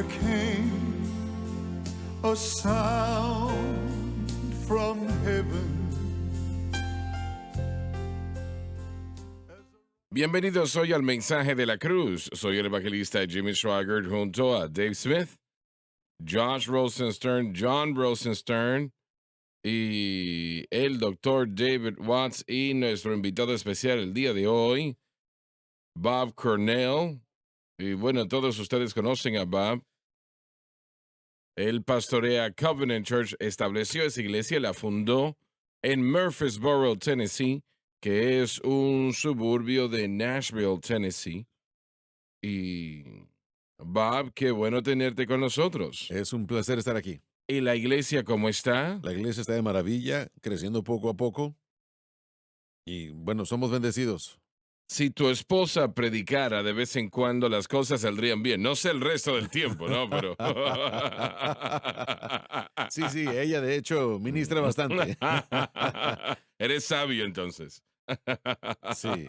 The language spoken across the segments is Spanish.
there came a sound from heaven. Bienvenidos hoy al Mensaje de la Cruz. Soy el evangelista Jimmy Swaggart junto a Dave Smith, Josh Rosenstern, John Rosenstern y el doctor David Watts y nuestro invitado especial el día de hoy, Bob Cornell. Y bueno, todos ustedes conocen a Bob. Él pastorea Covenant Church, estableció esa iglesia, la fundó en Murfreesboro, Tennessee, que es un suburbio de Nashville, Tennessee. Y Bob, qué bueno tenerte con nosotros. Es un placer estar aquí. ¿Y la iglesia cómo está? La iglesia está de maravilla, creciendo poco a poco. Y bueno, somos bendecidos. Si tu esposa predicara de vez en cuando, las cosas saldrían bien. No sé el resto del tiempo, ¿no? Pero. Sí, ella de hecho ministra bastante. Eres sabio entonces. Sí.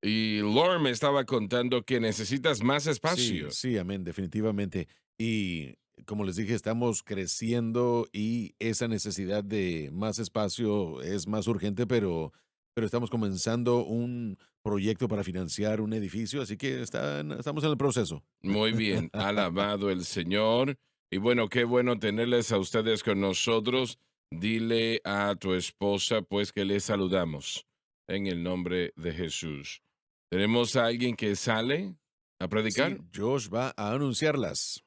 Y Lauren me estaba contando que necesitas más espacio. Sí, amén, definitivamente. Y como les dije, estamos creciendo y esa necesidad de más espacio es más urgente, pero estamos comenzando un proyecto para financiar un edificio, así que estamos en el proceso. Muy bien, alabado el Señor. Y bueno, qué bueno tenerles a ustedes con nosotros. Dile a tu esposa, pues, que le saludamos en el nombre de Jesús. ¿Tenemos a alguien que sale a Sí, predicar? Josh va a anunciarlas.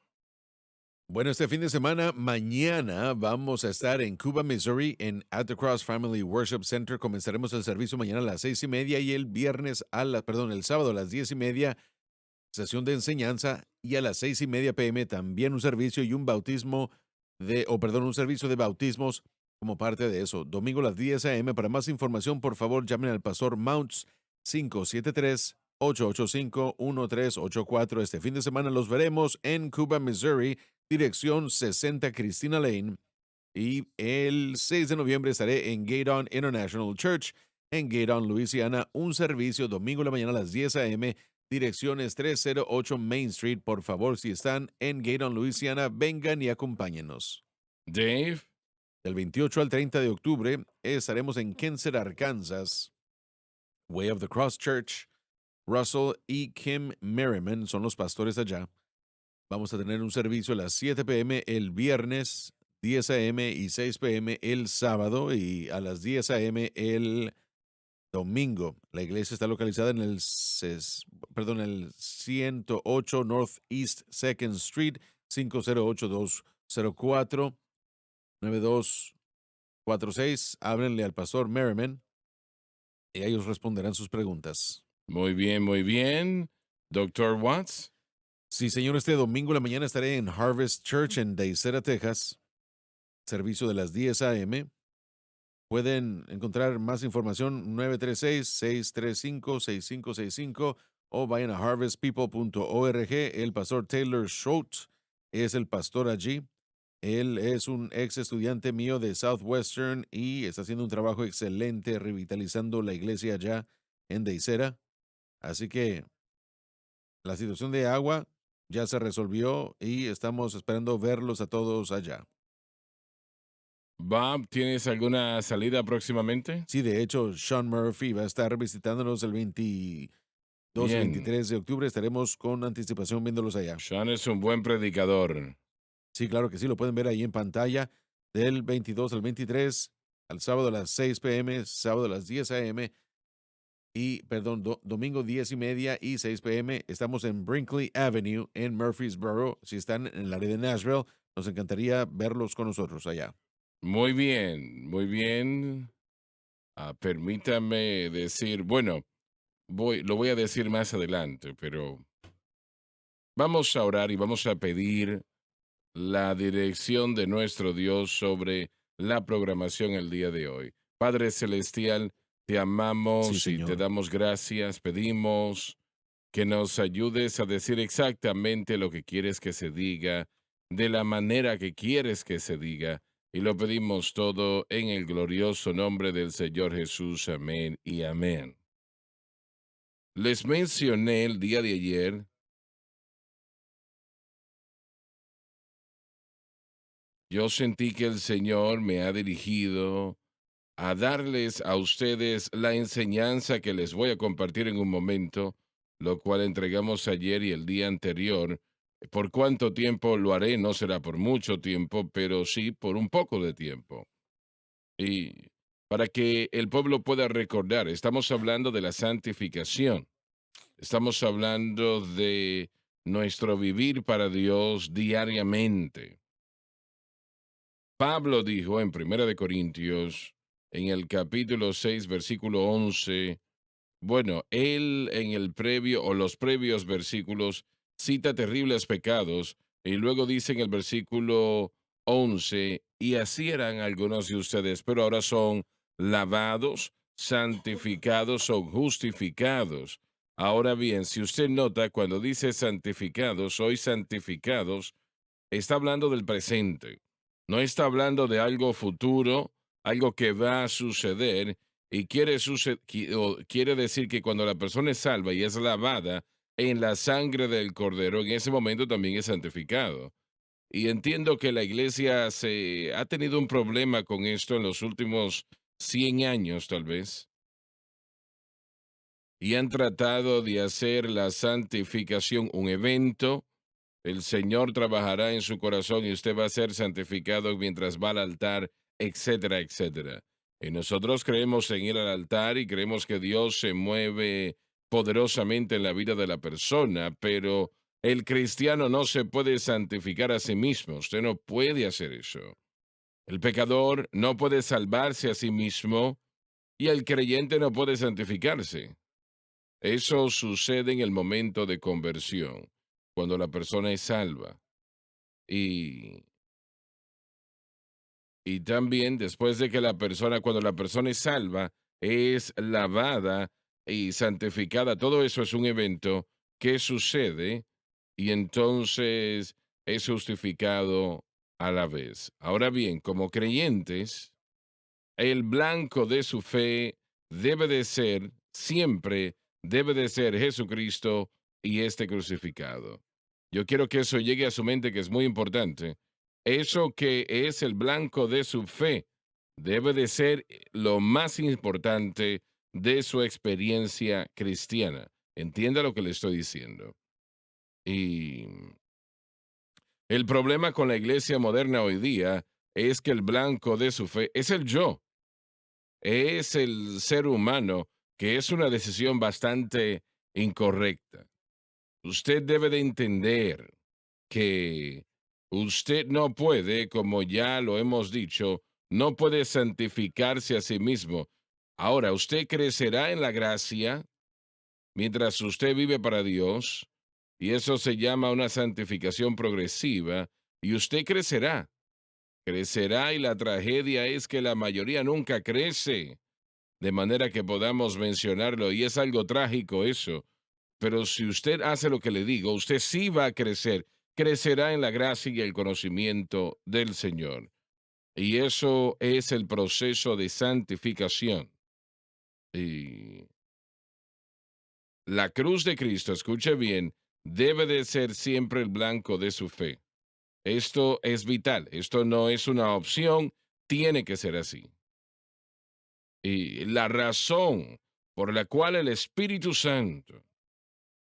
Bueno, este fin de semana, mañana vamos a estar en Cuba, Missouri, en At the Cross Family Worship Center. Comenzaremos el servicio mañana a las 6:30 y el sábado a las 10:30, sesión de enseñanza, y a las 6:30 p.m. también un servicio y un servicio de bautismos como parte de eso. Domingo a las 10 a.m. Para más información, por favor, llamen al pastor Mounts 573-885-1384. Este fin de semana los veremos en Cuba, Missouri, dirección 60 Christina Lane. Y el 6 de noviembre estaré en Gaydon International Church, en Gaydon, Luisiana, un servicio domingo en la mañana a las 10 a.m., direcciones 308 Main Street. Por favor, si están en Gaydon, Luisiana, vengan y acompáñenos. Dave. Del 28 al 30 de octubre estaremos en Kensett, Arkansas. Way of the Cross Church. Russell y Kim Merriman son los pastores allá. Vamos a tener un servicio a las 7 p.m. el viernes, 10 a.m. y 6 p.m. el sábado y a las 10 a.m. el domingo. La iglesia está localizada en el 108 Northeast 2nd Street, 508-204-9246. Háblenle al pastor Merriman y ellos responderán sus preguntas. Muy bien, muy bien. Doctor Watts. Sí, señor, este domingo en la mañana estaré en Harvest Church en Daycera, Texas. Servicio de las 10 a.m. Pueden encontrar más información 936-635-6565 o vayan a harvestpeople.org. El pastor Taylor Schrodt es el pastor allí. Él es un ex estudiante mío de Southwestern y está haciendo un trabajo excelente revitalizando la iglesia allá en Daycera. Así que la situación de agua ya se resolvió y estamos esperando verlos a todos allá. Bob, ¿tienes alguna salida próximamente? Sí, de hecho, Sean Murphy va a estar visitándonos el 22 y Bien. 23 de octubre. Estaremos con anticipación viéndolos allá. Sean es un buen predicador. Sí, claro que sí, lo pueden ver ahí en pantalla del 22 al 23, al sábado a las 6 p.m., sábado a las 10 a.m. y, domingo 10:30 y 6 p.m. Estamos en Brinkley Avenue en Murfreesboro. Si están en el área de Nashville, nos encantaría verlos con nosotros allá. Muy bien, muy bien. Permítame decir, bueno, lo voy a decir más adelante, pero vamos a orar y vamos a pedir la dirección de nuestro Dios sobre la programación el día de hoy. Padre Celestial, te Sí, amamos y te señor. damos gracias. Pedimos que nos ayudes a decir exactamente lo que quieres que se diga, de la manera que quieres que se diga. Y lo pedimos todo en el glorioso nombre del Señor Jesús. Amén y amén. Les mencioné el día de ayer yo sentí que el Señor me ha dirigido a darles a ustedes la enseñanza que les voy a compartir en un momento, lo cual entregamos ayer y el día anterior. ¿Por cuánto tiempo lo haré? No será por mucho tiempo, pero sí por un poco de tiempo. Y para que el pueblo pueda recordar, estamos hablando de la santificación, estamos hablando de nuestro vivir para Dios diariamente. Pablo dijo en Primera de Corintios, en el capítulo 6, versículo 11, bueno, él en el previo o los previos versículos cita terribles pecados y luego dice en el versículo 11, y así eran algunos de ustedes, pero ahora son lavados, santificados o justificados. Ahora bien, si usted nota cuando dice santificados, hoy santificados, está hablando del presente. No está hablando de algo futuro, algo que va a suceder, y quiere decir que cuando la persona es salva y es lavada en la sangre del Cordero, en ese momento también es santificado. Y entiendo que la iglesia se ha tenido un problema con esto en los últimos 100 años, tal vez, y han tratado de hacer la santificación un evento. El Señor trabajará en su corazón y usted va a ser santificado mientras va al altar, etcétera, etcétera. Y nosotros creemos en ir al altar y creemos que Dios se mueve poderosamente en la vida de la persona, pero el cristiano no se puede santificar a sí mismo. Usted no puede hacer eso. El pecador no puede salvarse a sí mismo y el creyente no puede santificarse. Eso sucede en el momento de conversión, cuando la persona es salva. Y, y también después de que cuando la persona es salva, es lavada y santificada. Todo eso es un evento que sucede y entonces es justificado a la vez. Ahora bien, como creyentes, el blanco de su fe debe de ser, siempre debe de ser Jesucristo y este crucificado. Yo quiero que eso llegue a su mente, que es muy importante. Eso que es el blanco de su fe debe de ser lo más importante de su experiencia cristiana. Entienda lo que le estoy diciendo. Y el problema con la iglesia moderna hoy día es que el blanco de su fe es el yo, es el ser humano, que es una decisión bastante incorrecta. Usted debe de entender que usted no puede, como ya lo hemos dicho, no puede santificarse a sí mismo. Ahora, usted crecerá en la gracia mientras usted vive para Dios, y eso se llama una santificación progresiva, y usted crecerá, crecerá, y la tragedia es que la mayoría nunca crece, de manera que podamos mencionarlo, y es algo trágico eso. Pero si usted hace lo que le digo, usted sí va a crecer, crecerá en la gracia y el conocimiento del Señor. Y eso es el proceso de santificación. Y la cruz de Cristo, escuche bien, debe de ser siempre el blanco de su fe. Esto es vital, esto no es una opción, tiene que ser así. Y la razón por la cual el Espíritu Santo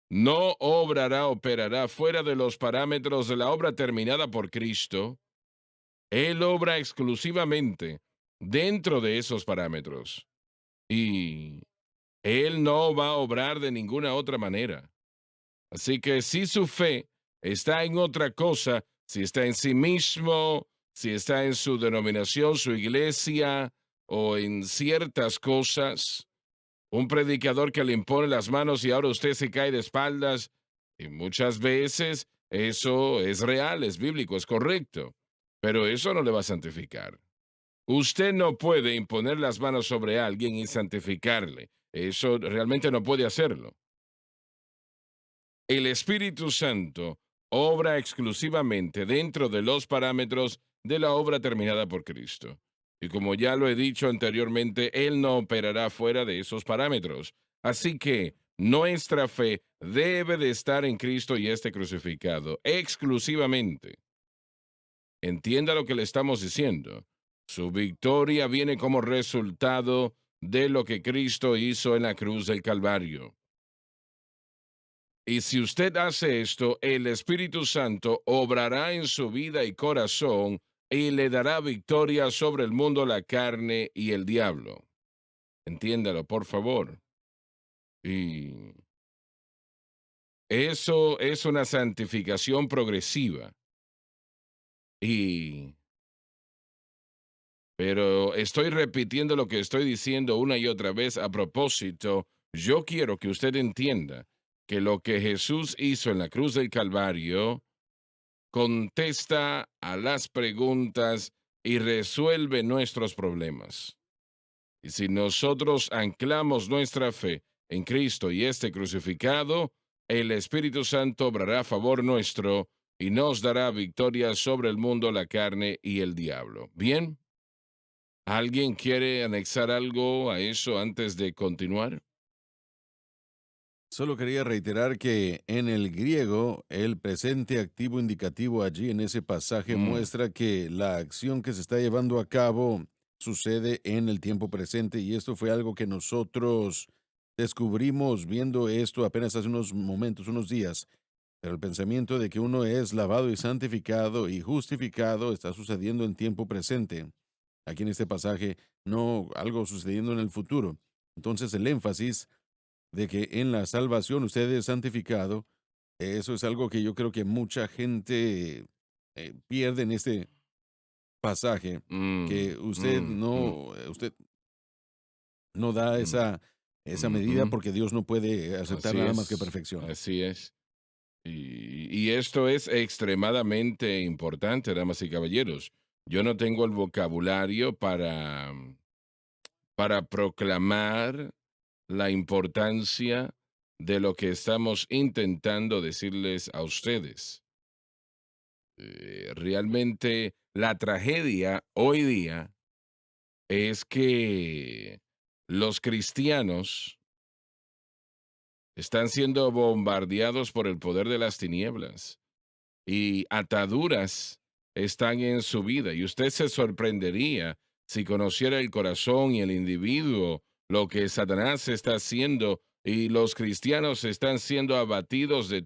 no operará fuera de los parámetros de la obra terminada por Cristo. Él obra exclusivamente dentro de esos parámetros. Y Él no va a obrar de ninguna otra manera. Así que si su fe está en otra cosa, si está en sí mismo, si está en su denominación, su iglesia o en ciertas cosas, un predicador que le impone las manos y ahora usted se cae de espaldas. Y muchas veces eso es real, es bíblico, es correcto. Pero eso no le va a santificar. Usted no puede imponer las manos sobre alguien y santificarle. Eso realmente no puede hacerlo. El Espíritu Santo obra exclusivamente dentro de los parámetros de la obra terminada por Cristo. Y como ya lo he dicho anteriormente, Él no operará fuera de esos parámetros. Así que nuestra fe debe de estar en Cristo y este crucificado, exclusivamente. Entienda lo que le estamos diciendo. Su victoria viene como resultado de lo que Cristo hizo en la cruz del Calvario. Y si usted hace esto, el Espíritu Santo obrará en su vida y corazón y le dará victoria sobre el mundo, la carne y el diablo. Entiéndalo, por favor. Y eso es una santificación progresiva. Y pero estoy repitiendo lo que estoy diciendo una y otra vez a propósito. Yo quiero que usted entienda que lo que Jesús hizo en la cruz del Calvario contesta a las preguntas y resuelve nuestros problemas. Y si nosotros anclamos nuestra fe en Cristo y este crucificado, el Espíritu Santo obrará a favor nuestro y nos dará victoria sobre el mundo, la carne y el diablo. ¿Bien? ¿Alguien quiere anexar algo a eso antes de continuar? Solo quería reiterar que en el griego el presente activo indicativo allí en ese pasaje Mm, muestra que la acción que se está llevando a cabo sucede en el tiempo presente y esto fue algo que nosotros descubrimos viendo esto apenas hace unos momentos, unos días. Pero el pensamiento de que uno es lavado y santificado y justificado está sucediendo en tiempo presente. Aquí en este pasaje, no algo sucediendo en el futuro. Entonces el énfasis de que en la salvación usted es santificado, eso es algo que yo creo que mucha gente pierde en este pasaje, mm, que usted mm, mm. no, no da Mm, esa medida ujú. porque Dios no puede aceptar Así nada más que es, perfección. así es. Y esto es extremadamente importante, damas y caballeros. Yo no tengo el vocabulario para proclamar la importancia de lo que estamos intentando decirles a ustedes. Realmente la tragedia hoy día es que los cristianos están siendo bombardeados por el poder de las tinieblas y ataduras están en su vida. Y usted se sorprendería si conociera el corazón y el individuo, lo que Satanás está haciendo y los cristianos están siendo abatidos en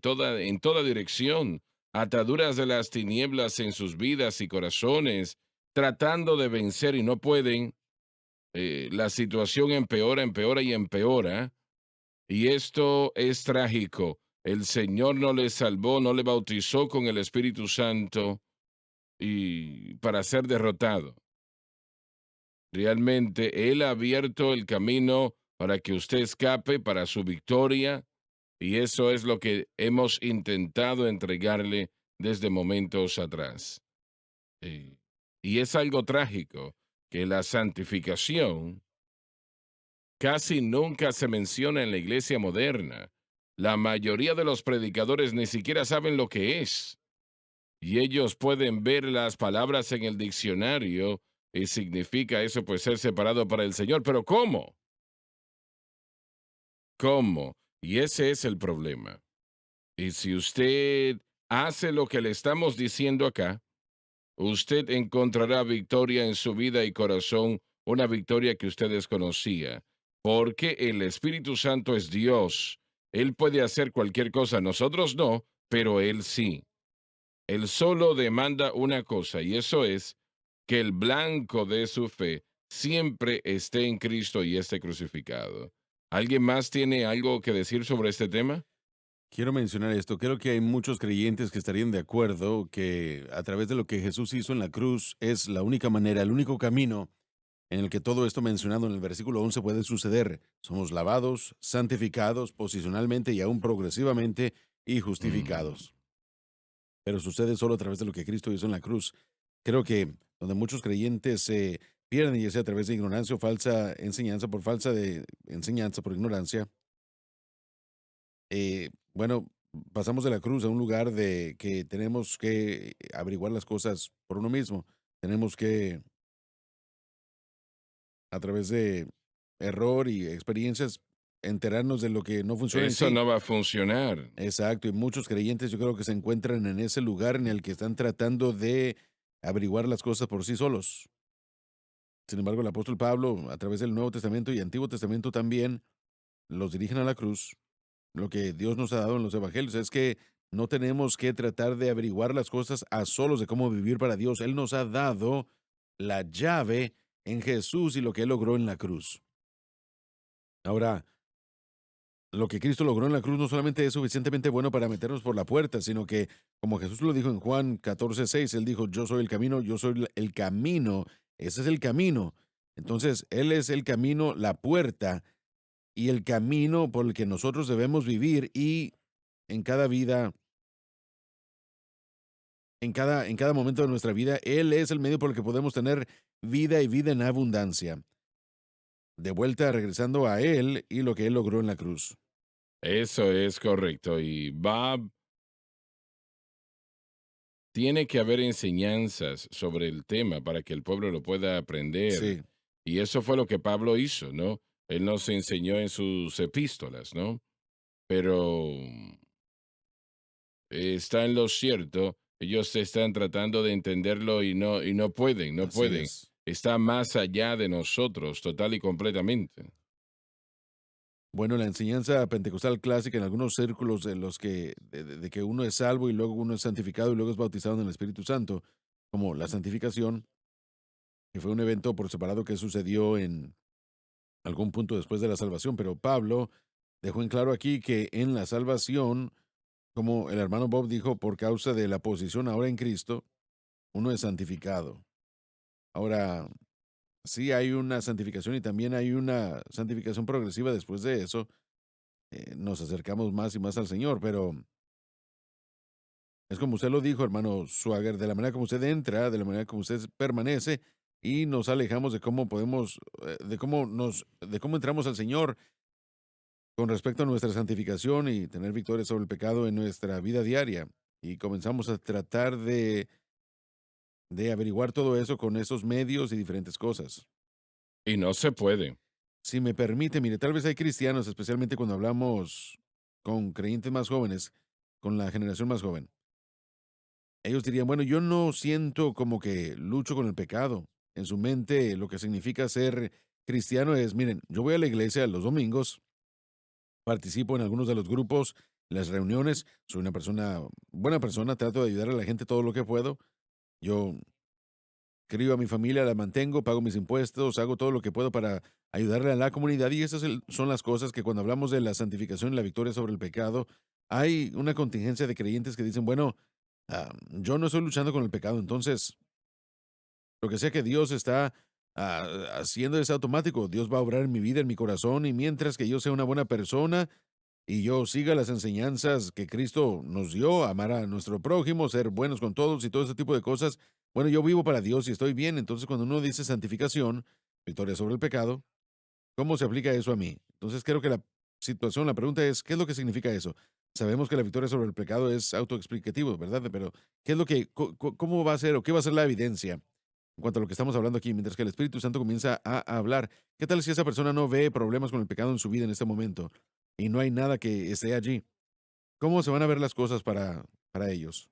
toda dirección. Ataduras de las tinieblas en sus vidas y corazones, tratando de vencer y no pueden. La situación empeora, empeora y empeora y esto es trágico. El Señor no le salvó, no le bautizó con el Espíritu Santo y para ser derrotado. Realmente Él ha abierto el camino para que usted escape para su victoria y eso es lo que hemos intentado entregarle desde momentos atrás. Eh, y es algo trágico que la santificación casi nunca se menciona en la iglesia moderna. La mayoría de los predicadores ni siquiera saben lo que es. Y ellos pueden ver las palabras en el diccionario y significa eso pues ser separado para el Señor. Pero ¿cómo? ¿Cómo? Y ese es el problema. Y si usted hace lo que le estamos diciendo acá, usted encontrará victoria en su vida y corazón, una victoria que usted desconocía, porque el Espíritu Santo es Dios. Él puede hacer cualquier cosa, nosotros no, pero Él sí. Él solo demanda una cosa, y eso es que el blanco de su fe siempre esté en Cristo y esté crucificado. ¿Alguien más tiene algo que decir sobre este tema? Quiero mencionar esto. Creo que hay muchos creyentes que estarían de acuerdo que a través de lo que Jesús hizo en la cruz es la única manera, el único camino en el que todo esto mencionado en el versículo 11 puede suceder. Somos lavados, santificados posicionalmente y aún progresivamente y Mm. justificados. Pero sucede solo a través de lo que Cristo hizo en la cruz. Creo que donde muchos creyentes se pierden, ya sea a través de ignorancia o falsa enseñanza, por falsa de enseñanza, por ignorancia, bueno, pasamos de la cruz a un lugar de que tenemos que averiguar las cosas por uno mismo. Tenemos que, a través de error y experiencias, enterarnos de lo que no funciona en Eso sí. no va a funcionar. Exacto, y muchos creyentes yo creo que se encuentran en ese lugar en el que están tratando de averiguar las cosas por sí solos. Sin embargo, el apóstol Pablo, a través del Nuevo Testamento y Antiguo Testamento también, los dirigen a la cruz. Lo que Dios nos ha dado en los evangelios es que no tenemos que tratar de averiguar las cosas a solos de cómo vivir para Dios. Él nos ha dado la llave en Jesús y lo que Él logró en la cruz. Ahora, lo que Cristo logró en la cruz no solamente es suficientemente bueno para meternos por la puerta, sino que, como Jesús lo dijo en Juan 14:6, Él dijo, yo soy el camino, yo soy el camino, ese es el camino. Entonces, Él es el camino, la puerta y el camino por el que nosotros debemos vivir y en cada vida, en cada momento de nuestra vida, Él es el medio por el que podemos tener vida y vida en abundancia. De vuelta, regresando a Él y lo que Él logró en la cruz. Eso es correcto. Y tiene que haber enseñanzas sobre el tema para que el pueblo lo pueda aprender. Sí, Y eso fue lo que Pablo hizo, ¿no? Él nos enseñó en sus epístolas, ¿no? Pero está en lo cierto, ellos están tratando de entenderlo y no pueden, no así pueden. es. Está más allá de nosotros, total y completamente. Bueno, la enseñanza pentecostal clásica en algunos círculos de los que, de que uno es salvo y luego uno es santificado y luego es bautizado en el Espíritu Santo, como la santificación, que fue un evento por separado que sucedió en algún punto después de la salvación, pero Pablo dejó en claro aquí que en la salvación, como el hermano Bob dijo, por causa de la posición ahora en Cristo, uno es santificado. Ahora, sí hay una santificación y también hay una santificación progresiva después de eso. Nos acercamos más y más al Señor, pero es como usted lo dijo, hermano Swagger, de la manera como usted entra, de la manera como usted permanece y nos alejamos de cómo podemos, de cómo entramos al Señor con respecto a nuestra santificación y tener victoria sobre el pecado en nuestra vida diaria. Y comenzamos a tratar de averiguar todo eso con esos medios y diferentes cosas. Y no se puede. Si me permite, mire, tal vez hay cristianos, especialmente cuando hablamos con creyentes más jóvenes, con la generación más joven. Ellos dirían, bueno, yo no siento como que lucho con el pecado. En su mente, lo que significa ser cristiano es, miren, yo voy a la iglesia los domingos, participo en algunos de los grupos, las reuniones, soy una persona, buena persona, trato de ayudar a la gente todo lo que puedo. Yo crío a mi familia, la mantengo, pago mis impuestos, hago todo lo que puedo para ayudarle a la comunidad y esas son las cosas que cuando hablamos de la santificación y la victoria sobre el pecado, hay una contingencia de creyentes que dicen, bueno, yo no estoy luchando con el pecado, entonces lo que sea que Dios está haciendo es automático, Dios va a obrar en mi vida, en mi corazón y mientras que yo sea una buena persona y yo siga las enseñanzas que Cristo nos dio, amar a nuestro prójimo, ser buenos con todos y todo ese tipo de cosas. Bueno, yo vivo para Dios y estoy bien. Entonces, cuando uno dice santificación, victoria sobre el pecado, ¿cómo se aplica eso a mí? Entonces, creo que la situación, la pregunta es, ¿qué es lo que significa eso? Sabemos que la victoria sobre el pecado es autoexplicativo, ¿verdad? Pero, ¿qué es lo que, cómo va a ser o qué va a ser la evidencia en cuanto a lo que estamos hablando aquí? Mientras que el Espíritu Santo comienza a hablar, ¿qué tal si esa persona no ve problemas con el pecado en su vida en este momento? Y no hay nada que esté allí. ¿Cómo se van a ver las cosas para ellos?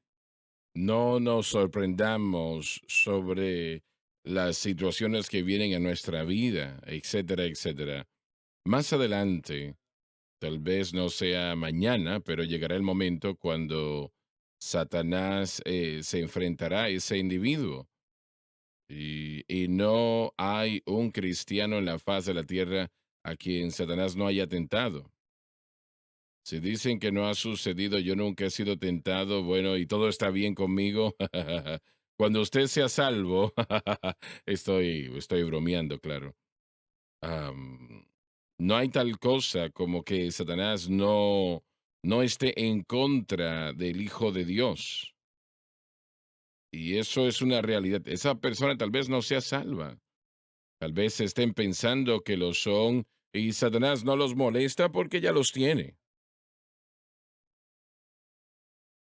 No nos sorprendamos sobre las situaciones que vienen a nuestra vida, etcétera, etcétera. Más adelante, tal vez no sea mañana, pero llegará el momento cuando Satanás se enfrentará a ese individuo. Y no hay un cristiano en la faz de la tierra a quien Satanás no haya tentado. Si dicen que no ha sucedido, yo nunca he sido tentado, bueno, y todo está bien conmigo. Cuando usted sea salvo, estoy bromeando, claro. Am, no hay tal cosa como que Satanás no esté en contra del Hijo de Dios. Y eso es una realidad. Esa persona tal vez no sea salva. Tal vez estén pensando que lo son y Satanás no los molesta porque ya los tiene.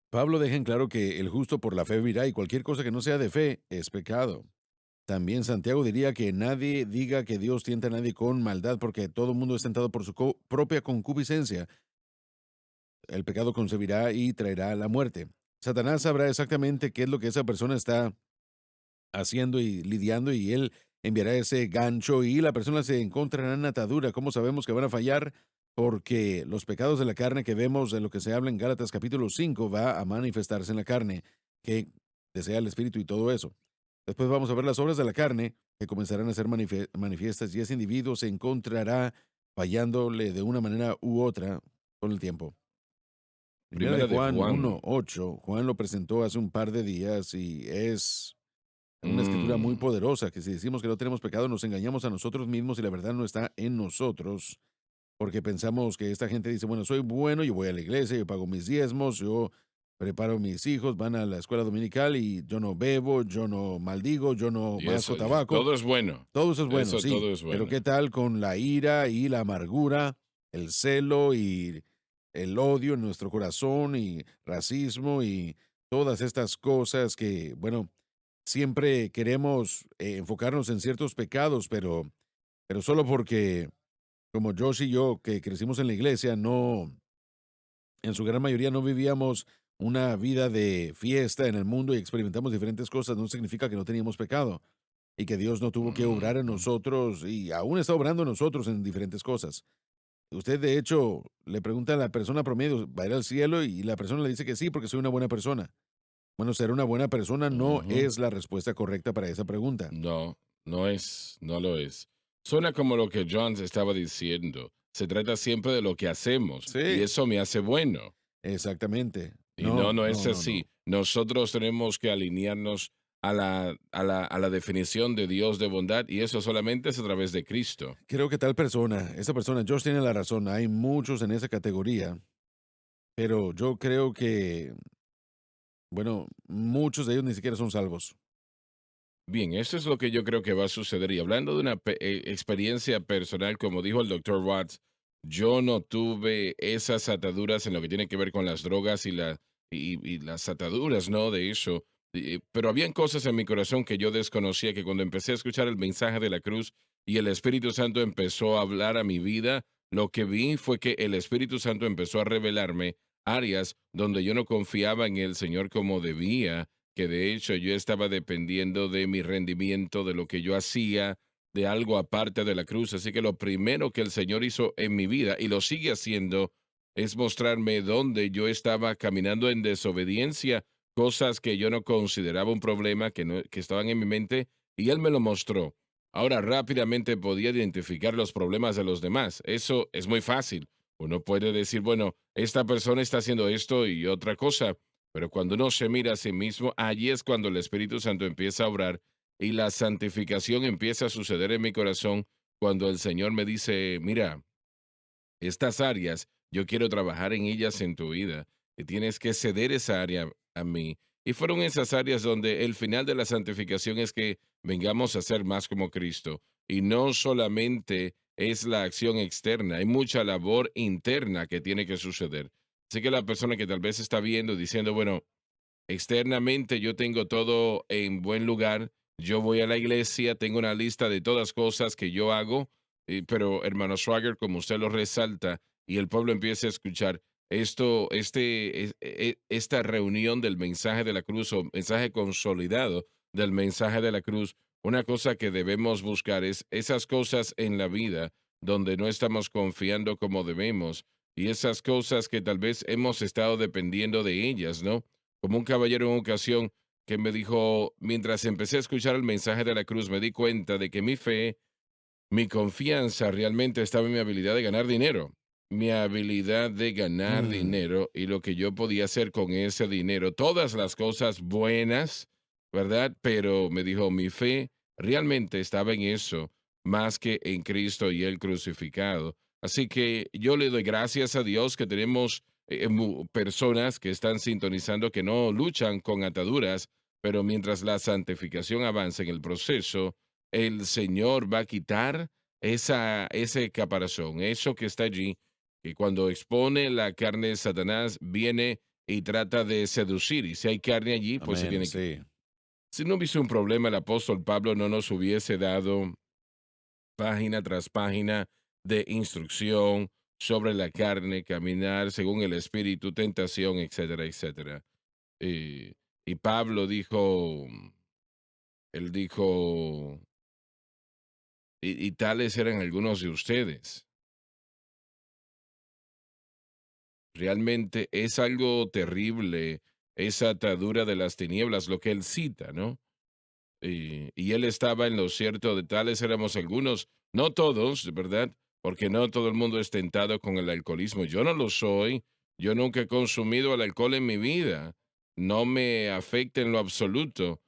Pablo deja en claro que el justo por la fe vivirá y cualquier cosa que no sea de fe es pecado. También Santiago diría que nadie diga que Dios tienta a nadie con maldad porque todo el mundo es tentado por su propia concupiscencia. El pecado concebirá y traerá la muerte. Satanás sabrá exactamente qué es lo que esa persona está haciendo y lidiando y él enviará ese gancho y la persona se encontrará en atadura. ¿Cómo sabemos que van a fallar? Porque los pecados de la carne que vemos de lo que se habla en Gálatas capítulo 5 va a manifestarse en la carne, que desea el espíritu y todo eso. Después vamos a ver las obras de la carne que comenzarán a ser manifiestas y ese individuo se encontrará fallándole de una manera u otra con el tiempo. Primera de Primera de Juan Juan. 1:8, Juan lo presentó hace un par de días y es una escritura muy Mm, poderosa, que si decimos que no tenemos pecado, nos engañamos a nosotros mismos y la verdad no está en nosotros, porque pensamos que esta gente dice, bueno, soy bueno, yo voy a la iglesia, yo pago mis diezmos, yo preparo a mis hijos, van a la escuela dominical y yo no bebo, yo no maldigo, yo no y masco eso, tabaco. todo es bueno. Todo eso es bueno, Eso sí, todo es pero ¿qué bueno. tal con la ira y la amargura, el celo y el odio en nuestro corazón y racismo y todas estas cosas que, bueno, siempre queremos enfocarnos en ciertos pecados, pero solo porque, como Josh y yo, que crecimos en la iglesia, no, en su gran mayoría no vivíamos una vida de fiesta en el mundo y experimentamos diferentes cosas, no significa que no teníamos pecado y que Dios no tuvo que obrar en Ujú. nosotros y aún está obrando en nosotros en diferentes cosas. Usted, de hecho, le pregunta a la persona promedio, ¿va a ir al cielo? Y la persona le dice que sí, porque soy una buena persona. Bueno, ser una buena persona no Ujú. es la respuesta correcta para esa pregunta. No, no es, no lo es. Suena como lo que John estaba diciendo. Se trata siempre de lo que hacemos y Sí, eso me hace bueno. exactamente. Y no, No, no es no, no, así. no. Nosotros tenemos que alinearnos a la definición de Dios de bondad y eso solamente es a través de Cristo. Creo que tal persona, esa persona, Josh tiene la razón, hay muchos en esa categoría, pero yo creo que, bueno, muchos de ellos ni siquiera son salvos. Bien, eso es lo que yo creo que va a suceder. Y hablando de una experiencia personal, como dijo el doctor Watts, yo no tuve esas ataduras en lo que tiene que ver con las drogas y las ataduras, ¿no? De eso. Pero habían cosas en mi corazón que yo desconocía, que cuando empecé a escuchar el mensaje de la cruz y el Espíritu Santo empezó a hablar a mi vida, lo que vi fue que el Espíritu Santo empezó a revelarme áreas donde yo no confiaba en el Señor como debía, que de hecho yo estaba dependiendo de mi rendimiento, de lo que yo hacía, de algo aparte de la cruz. Así que lo primero que el Señor hizo en mi vida, y lo sigue haciendo, es mostrarme dónde yo estaba caminando en desobediencia, cosas que yo no consideraba un problema, que estaban en mi mente, y Él me lo mostró. Ahora rápidamente podía identificar los problemas de los demás. Eso es muy fácil. Uno puede decir, bueno, esta persona está haciendo esto y otra cosa, pero cuando uno se mira a sí mismo, allí es cuando el Espíritu Santo empieza a obrar y la santificación empieza a suceder en mi corazón cuando el Señor me dice, mira, estas áreas, yo quiero trabajar en ellas en tu vida y tienes que ceder esa área a mí. Y fueron esas áreas donde el final de la santificación es que vengamos a ser más como Cristo. Y no solamente es la acción externa, hay mucha labor interna que tiene que suceder. Así que la persona que tal vez está viendo diciendo, bueno, externamente yo tengo todo en buen lugar. Yo voy a la iglesia, tengo una lista de todas cosas que yo hago, pero hermano Swagger, como usted lo resalta, y el pueblo empieza a escuchar esta reunión del mensaje de la cruz o mensaje consolidado del mensaje de la cruz, una cosa que debemos buscar es esas cosas en la vida donde no estamos confiando como debemos y esas cosas que tal vez hemos estado dependiendo de ellas, ¿no? Como un caballero en una ocasión que me dijo, mientras empecé a escuchar el mensaje de la cruz, me di cuenta de que mi fe, mi confianza realmente estaba en mi habilidad de ganar dinero. Mi habilidad de ganar Mm, dinero y lo que yo podía hacer con ese dinero. Todas las cosas buenas, ¿verdad? Pero me dijo, mi fe realmente estaba en eso, más que en Cristo y el crucificado. Así que yo le doy gracias a Dios que tenemos personas que están sintonizando, que no luchan con ataduras, pero mientras la santificación avanza en el proceso, el Señor va a quitar ese caparazón, eso que está allí, que cuando expone la carne de Satanás, viene y trata de seducir. Y si hay carne allí, pues se amén, tiene que... sí. Si no hubiese un problema, el apóstol Pablo no nos hubiese dado página tras página de instrucción sobre la carne, caminar según el espíritu, tentación, etcétera, etcétera. Y, y Pablo dijo, él dijo, y tales eran algunos de ustedes. Realmente es algo terrible esa atadura de las tinieblas, lo que él cita, ¿no? Y él estaba en lo cierto de tales éramos algunos, no todos, ¿verdad? Porque no todo el mundo es tentado con el alcoholismo. Yo no lo soy, yo nunca he consumido el alcohol en mi vida, no me afecta en lo absoluto,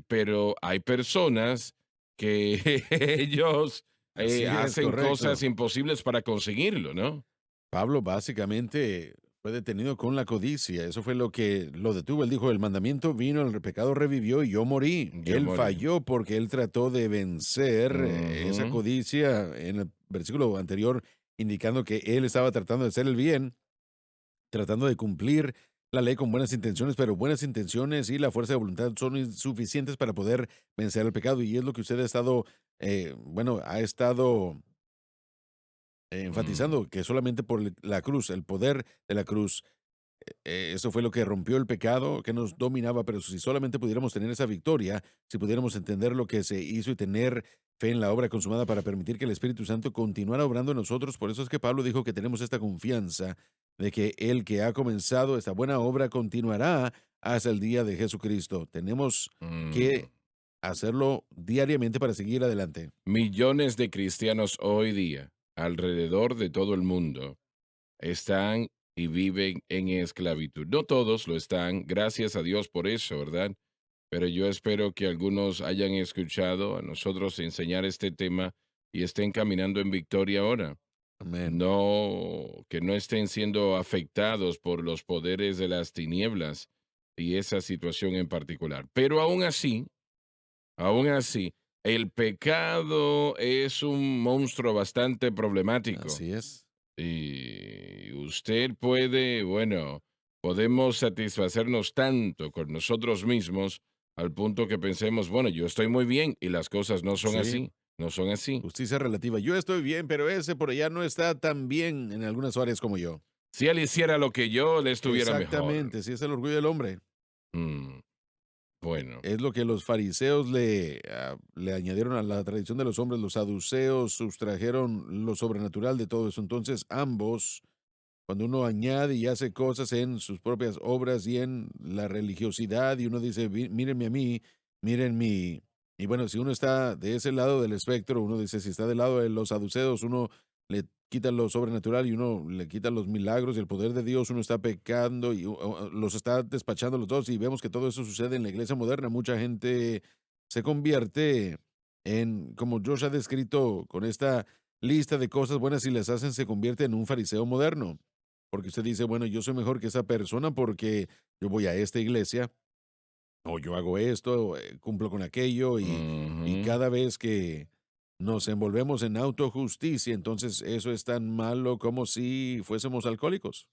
pero hay personas que ellos Así es, hacen cosas correcto. imposibles para conseguirlo, ¿no? Pablo básicamente fue detenido con la codicia. Eso fue lo que lo detuvo. Él dijo, el mandamiento vino, el pecado revivió y yo morí. Yo Él morí. falló porque él trató de vencer esa Ujú. codicia en el versículo anterior, indicando que él estaba tratando de hacer el bien, tratando de cumplir la ley con buenas intenciones, pero buenas intenciones y la fuerza de voluntad son insuficientes para poder vencer el pecado. Y es lo que usted ha estado, ha estado Mm. enfatizando, que solamente por la cruz, el poder de la cruz, eso fue lo que rompió el pecado que nos dominaba, pero si solamente pudiéramos tener esa victoria, si pudiéramos entender lo que se hizo y tener fe en la obra consumada para permitir que el Espíritu Santo continuara obrando en nosotros, por eso es que Pablo dijo que tenemos esta confianza de que el que ha comenzado esta buena obra continuará hasta el día de Jesucristo. Tenemos Mm. que hacerlo diariamente para seguir adelante. Millones de cristianos hoy día, alrededor de todo el mundo, están y viven en esclavitud. No todos lo están, gracias a Dios por eso, ¿verdad? Pero yo espero que algunos hayan escuchado a nosotros enseñar este tema y estén caminando en victoria ahora. Amén. No, que no estén siendo afectados por los poderes de las tinieblas y esa situación en particular. Pero aún así, el pecado es un monstruo bastante problemático. Así es. Y usted puede, bueno, podemos satisfacernos tanto con nosotros mismos al punto que pensemos, bueno, yo estoy muy bien y las cosas no son Sí. así, no son así. Justicia relativa. Yo estoy bien, pero ese por allá no está tan bien en algunas áreas como yo. Si él hiciera lo que yo, le estuviera mejor. Exactamente, sí es el orgullo del hombre. Mm, bueno, Es lo que los fariseos le añadieron a la tradición de los hombres, los saduceos sustrajeron lo sobrenatural de todo eso. Entonces ambos, cuando uno añade y hace cosas en sus propias obras y en la religiosidad y uno dice, Mírenme a mí, miren mi... Y bueno, si uno está de ese lado del espectro, uno dice, si está del lado de los saduceos, uno le quita lo sobrenatural y uno le quita los milagros y el poder de Dios, uno está pecando y los está despachando los dos y vemos que todo eso sucede en la iglesia moderna. Mucha gente se convierte en, como Josh ha descrito, con esta lista de cosas buenas y las hacen, se convierte en un fariseo moderno. Porque usted dice, bueno, yo soy mejor que esa persona porque yo voy a esta iglesia, o yo hago esto, cumplo con aquello, y ujú. cada vez que nos envolvemos en autojusticia, entonces eso es tan malo como si fuésemos alcohólicos.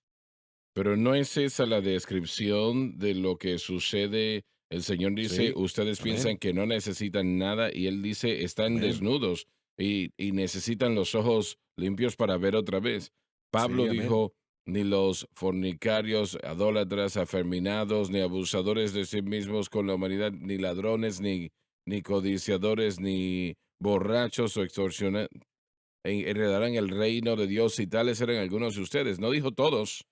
Pero no es esa la descripción de lo que sucede. El Señor dice, Sí, ustedes piensan amén, que no necesitan nada y Él dice, están amén, desnudos y necesitan los ojos limpios para ver otra vez. Pablo sí, amén, dijo, ni los fornicarios, adólatras, afeminados, ni abusadores de sí mismos con la humanidad, ni ladrones, ni codiciadores, ni borrachos o extorsionadores, heredarán el reino de Dios y tales eran algunos de ustedes. No dijo todos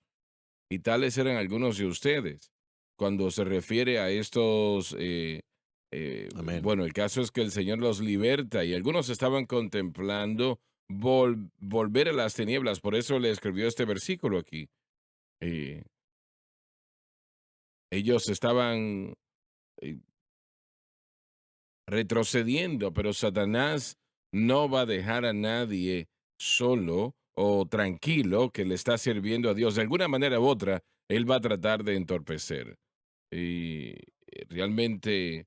y tales eran algunos de ustedes. Cuando se refiere a estos, amén. bueno, el caso es que el Señor los liberta y algunos estaban contemplando volver a las tinieblas. Por eso le escribió este versículo aquí. Eh, ellos estaban eh, retrocediendo, pero Satanás no va a dejar a nadie solo o tranquilo que le está sirviendo a Dios. De alguna manera u otra, él va a tratar de entorpecer. Y realmente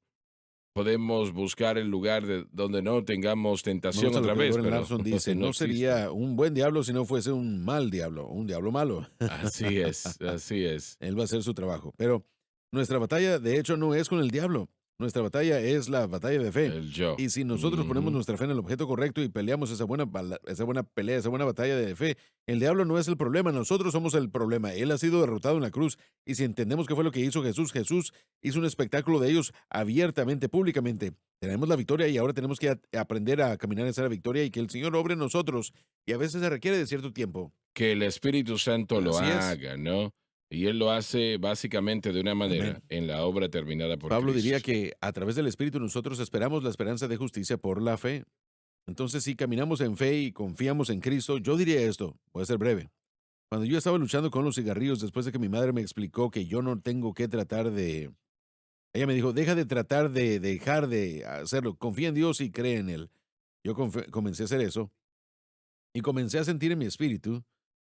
podemos buscar el lugar donde no tengamos Me tentación gusta lo otra que vez, Loren pero Larson dice, no no existe. sería un buen diablo si no fuese un mal diablo, un diablo malo. Así es, así es. Él va a hacer su trabajo. Pero nuestra batalla, de hecho, no es con el diablo. Nuestra batalla es la batalla de fe. El yo. Y si nosotros ponemos Ujú. nuestra fe en el objeto correcto y peleamos esa buena pelea, esa buena batalla de fe, El diablo no es el problema, nosotros somos el problema. Él ha sido derrotado en la cruz. Y si entendemos qué fue lo que hizo Jesús, Jesús hizo un espectáculo de ellos abiertamente, públicamente. Tenemos la victoria y ahora tenemos que aprender a caminar en esa victoria y que el Señor obre en nosotros. Y a veces se requiere de cierto tiempo. Que el Espíritu Santo lo Así es. haga, ¿no? Y Él lo hace básicamente de una manera Amén. en la obra terminada por Pablo diría Cristo. que a través del Espíritu nosotros esperamos la esperanza de justicia por la fe. Entonces, si caminamos en fe y confiamos en Cristo, yo diría esto, voy a ser breve. Cuando yo estaba luchando con los cigarrillos, después de que mi madre me explicó que yo no tengo que tratar de... Ella me dijo, deja de tratar de dejar de hacerlo, confía en Dios y cree en Él. Yo comencé a hacer eso y comencé a sentir en mi espíritu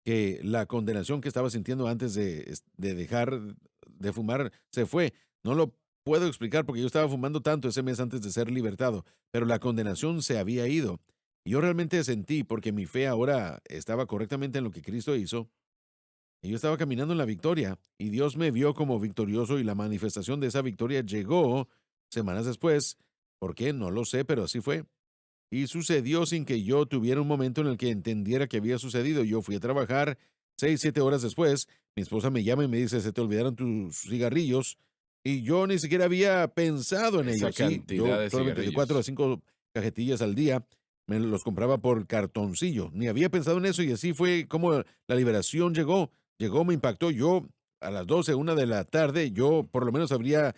que la condenación que estaba sintiendo antes de dejar de fumar se fue. No lo puedo explicar porque yo estaba fumando tanto ese mes antes de ser libertado, pero la condenación se había ido. Y yo realmente sentí, porque mi fe ahora estaba correctamente en lo que Cristo hizo, y yo estaba caminando en la victoria, y Dios me vio como victorioso y la manifestación de esa victoria llegó semanas después. ¿Por qué? No lo sé, pero así fue. Y sucedió sin que yo tuviera un momento en el que entendiera que había sucedido. Yo fui a trabajar 6, 7 horas después. Mi esposa me llama y me dice, se te olvidaron tus cigarrillos. Y yo ni siquiera había pensado en Esa ellos. Sí, cantidad yo de solamente de 4 a 5 cajetillas al día me los compraba por cartoncillo. Ni había pensado en eso y así fue como la liberación llegó. Llegó, me impactó. Yo a las 12, 1 de la tarde, yo por lo menos habría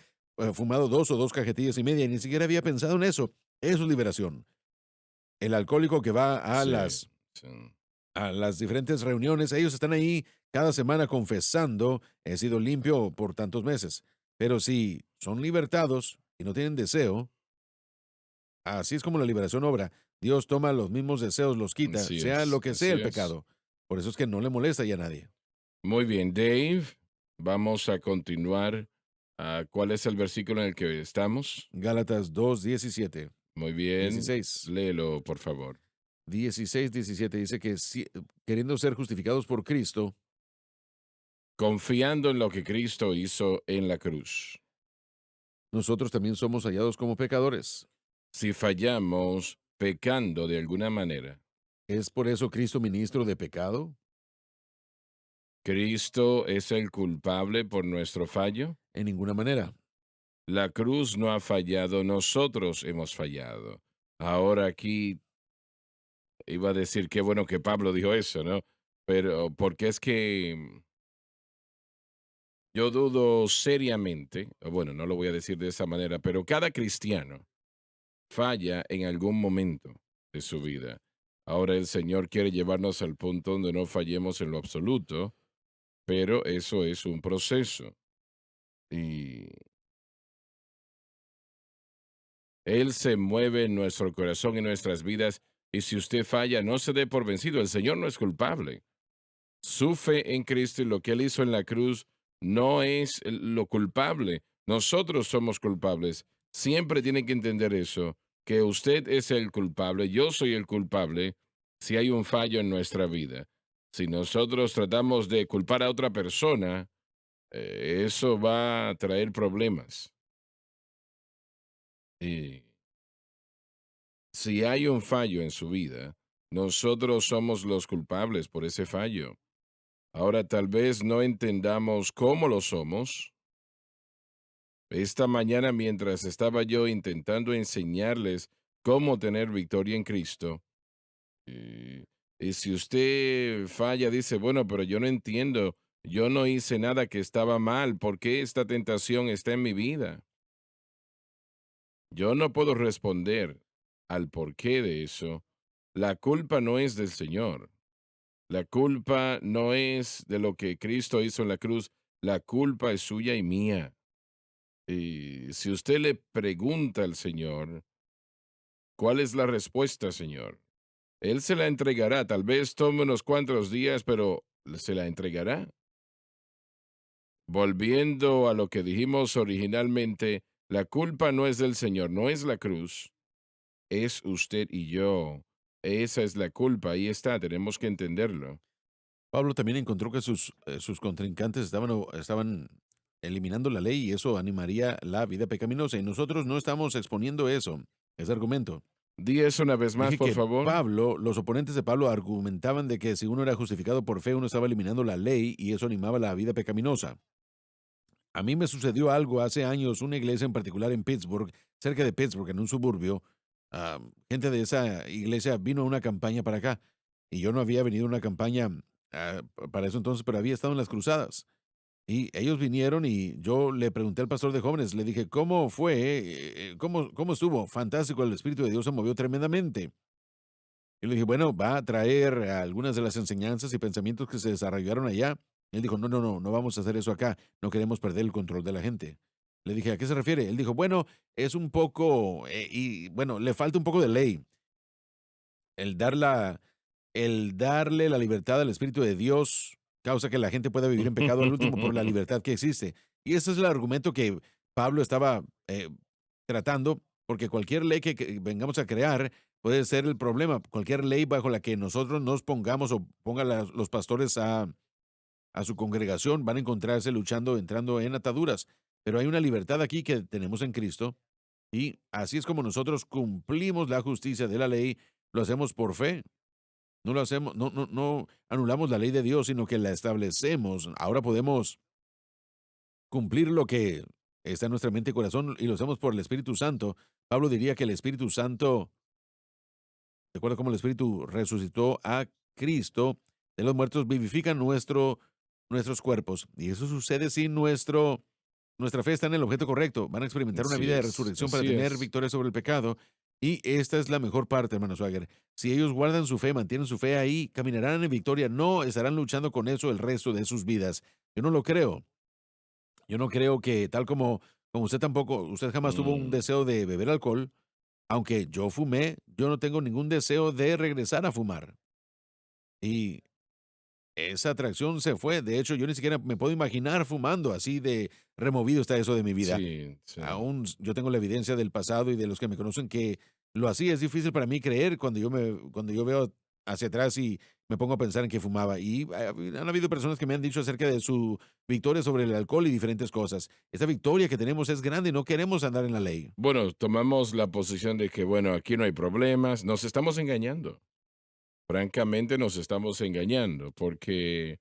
fumado 2 o 2 cajetillas y media y ni siquiera había pensado en eso. Eso es liberación. El alcohólico que va Sí, sí. a las diferentes reuniones, ellos están ahí cada semana confesando, he sido limpio por tantos meses. Pero si son libertados y no tienen deseo, así es como la liberación obra. Dios toma los mismos deseos, los quita, Así sea lo es, que sea así el es. pecado. Por eso es que no le molesta ya a nadie. Muy bien, Dave. Vamos a continuar. ¿Cuál es el versículo en el que estamos? Gálatas 2:17, Muy bien. 16, Léelo, por favor. 16, 17 dice que queriendo ser justificados por Cristo, Confiando en lo que Cristo hizo en la cruz. nosotros también somos hallados como pecadores. Si fallamos pecando de alguna manera, ¿Es por eso Cristo ministro de pecado? ¿Cristo es el culpable por nuestro fallo? En ninguna manera. La cruz no ha fallado, nosotros hemos fallado. Ahora aquí iba a decir qué bueno que Pablo dijo eso, ¿no? Pero porque es que yo dudo seriamente, o bueno, no lo voy a decir de esa manera, pero cada cristiano falla en algún momento de su vida. Ahora el Señor quiere llevarnos al punto donde no fallemos en lo absoluto, pero eso es un proceso. Y Él se mueve en nuestro corazón y nuestras vidas. Y si usted falla, no se dé por vencido. El Señor no es culpable. Su fe en Cristo y lo que Él hizo en la cruz no es lo culpable. Nosotros somos culpables. Siempre tiene que entender eso, que usted es el culpable, yo soy el culpable si hay un fallo en nuestra vida. Si nosotros tratamos de culpar a otra persona, eso va a traer problemas. Y si hay un fallo en su vida, nosotros somos los culpables por ese fallo. Ahora tal vez no entendamos cómo lo somos. Esta mañana mientras estaba yo intentando enseñarles cómo tener victoria en Cristo, y, y si usted falla, dice, bueno, pero yo no entiendo, yo no hice nada que estaba mal, ¿por qué esta tentación está en mi vida? Yo no puedo responder al porqué de eso. La culpa no es del Señor. La culpa no es de lo que Cristo hizo en la cruz. La culpa es suya y mía. Y si usted le pregunta al Señor, ¿cuál es la respuesta, Señor? Él se la entregará. Tal vez tome unos cuantos días, pero se la entregará. Volviendo a lo que dijimos originalmente, la culpa no es del Señor, no es la cruz, es usted y yo. Esa es la culpa, ahí está, tenemos que entenderlo. Pablo también encontró que sus contrincantes estaban eliminando la ley y eso animaría la vida pecaminosa. Y nosotros no estamos exponiendo eso, ese argumento. Di eso una vez más, Dije por que favor. Pablo, los oponentes de Pablo argumentaban de que si uno era justificado por fe, uno estaba eliminando la ley y eso animaba la vida pecaminosa. A mí me sucedió algo hace años, una iglesia en particular en Pittsburgh, cerca de Pittsburgh, en un suburbio. Gente de esa iglesia vino a una campaña para acá y yo no había venido a una campaña para eso entonces, pero había estado en las cruzadas. Y ellos vinieron y yo le pregunté al pastor de jóvenes, le dije, ¿cómo fue? ¿Cómo estuvo? Fantástico, el Espíritu de Dios se movió tremendamente. Y le dije, bueno, va a traer algunas de las enseñanzas y pensamientos que se desarrollaron allá. Él dijo, no, no, no, no vamos a hacer eso acá. No queremos perder el control de la gente. Le dije, ¿a qué se refiere? Él dijo, bueno, es un poco, y bueno, le falta un poco de ley. El, dar la, el darle la libertad al Espíritu de Dios causa que la gente pueda vivir en pecado al último por la libertad que existe. Y ese es el argumento que Pablo estaba tratando, porque cualquier ley que vengamos a crear puede ser el problema. Cualquier ley bajo la que nosotros nos pongamos o pongan los pastores a su congregación van a encontrarse luchando, entrando en ataduras. Pero hay una libertad aquí que tenemos en Cristo y así es como nosotros cumplimos la justicia de la ley, lo hacemos por fe. No lo hacemos, no anulamos la ley de Dios, sino que la establecemos. Ahora podemos cumplir lo que está en nuestra mente y corazón y lo hacemos por el Espíritu Santo. Pablo diría que el Espíritu Santo, de acuerdo como el Espíritu resucitó a Cristo de los muertos, vivifica nuestros cuerpos. Y eso sucede si nuestra fe está en el objeto correcto. Van a experimentar una Así vida de es, resurrección para así tener es. victoria sobre el pecado. Y esta es la mejor parte, hermano Swagger. Si ellos guardan su fe, mantienen su fe ahí, caminarán en victoria. No estarán luchando con eso el resto de sus vidas. Yo no lo creo. Yo no creo que tal como usted tampoco, usted jamás tuvo un Mm, deseo de beber alcohol. Aunque yo fumé, yo no tengo ningún deseo de regresar a fumar. Y esa atracción se fue. De hecho, yo ni siquiera me puedo imaginar fumando, así de removido está eso de mi vida. sí, sí. Aún yo tengo la evidencia del pasado y de los que me conocen que lo hacía. Es difícil para mí creer cuando yo veo hacia atrás y me pongo a pensar en que fumaba. Y han habido personas que me han dicho acerca de su victoria sobre el alcohol y diferentes cosas. Esta victoria que tenemos es grande y no queremos andar en la ley. Bueno, tomamos la posición de que, bueno, aquí no hay problemas. Nos estamos engañando. Francamente, nos estamos engañando porque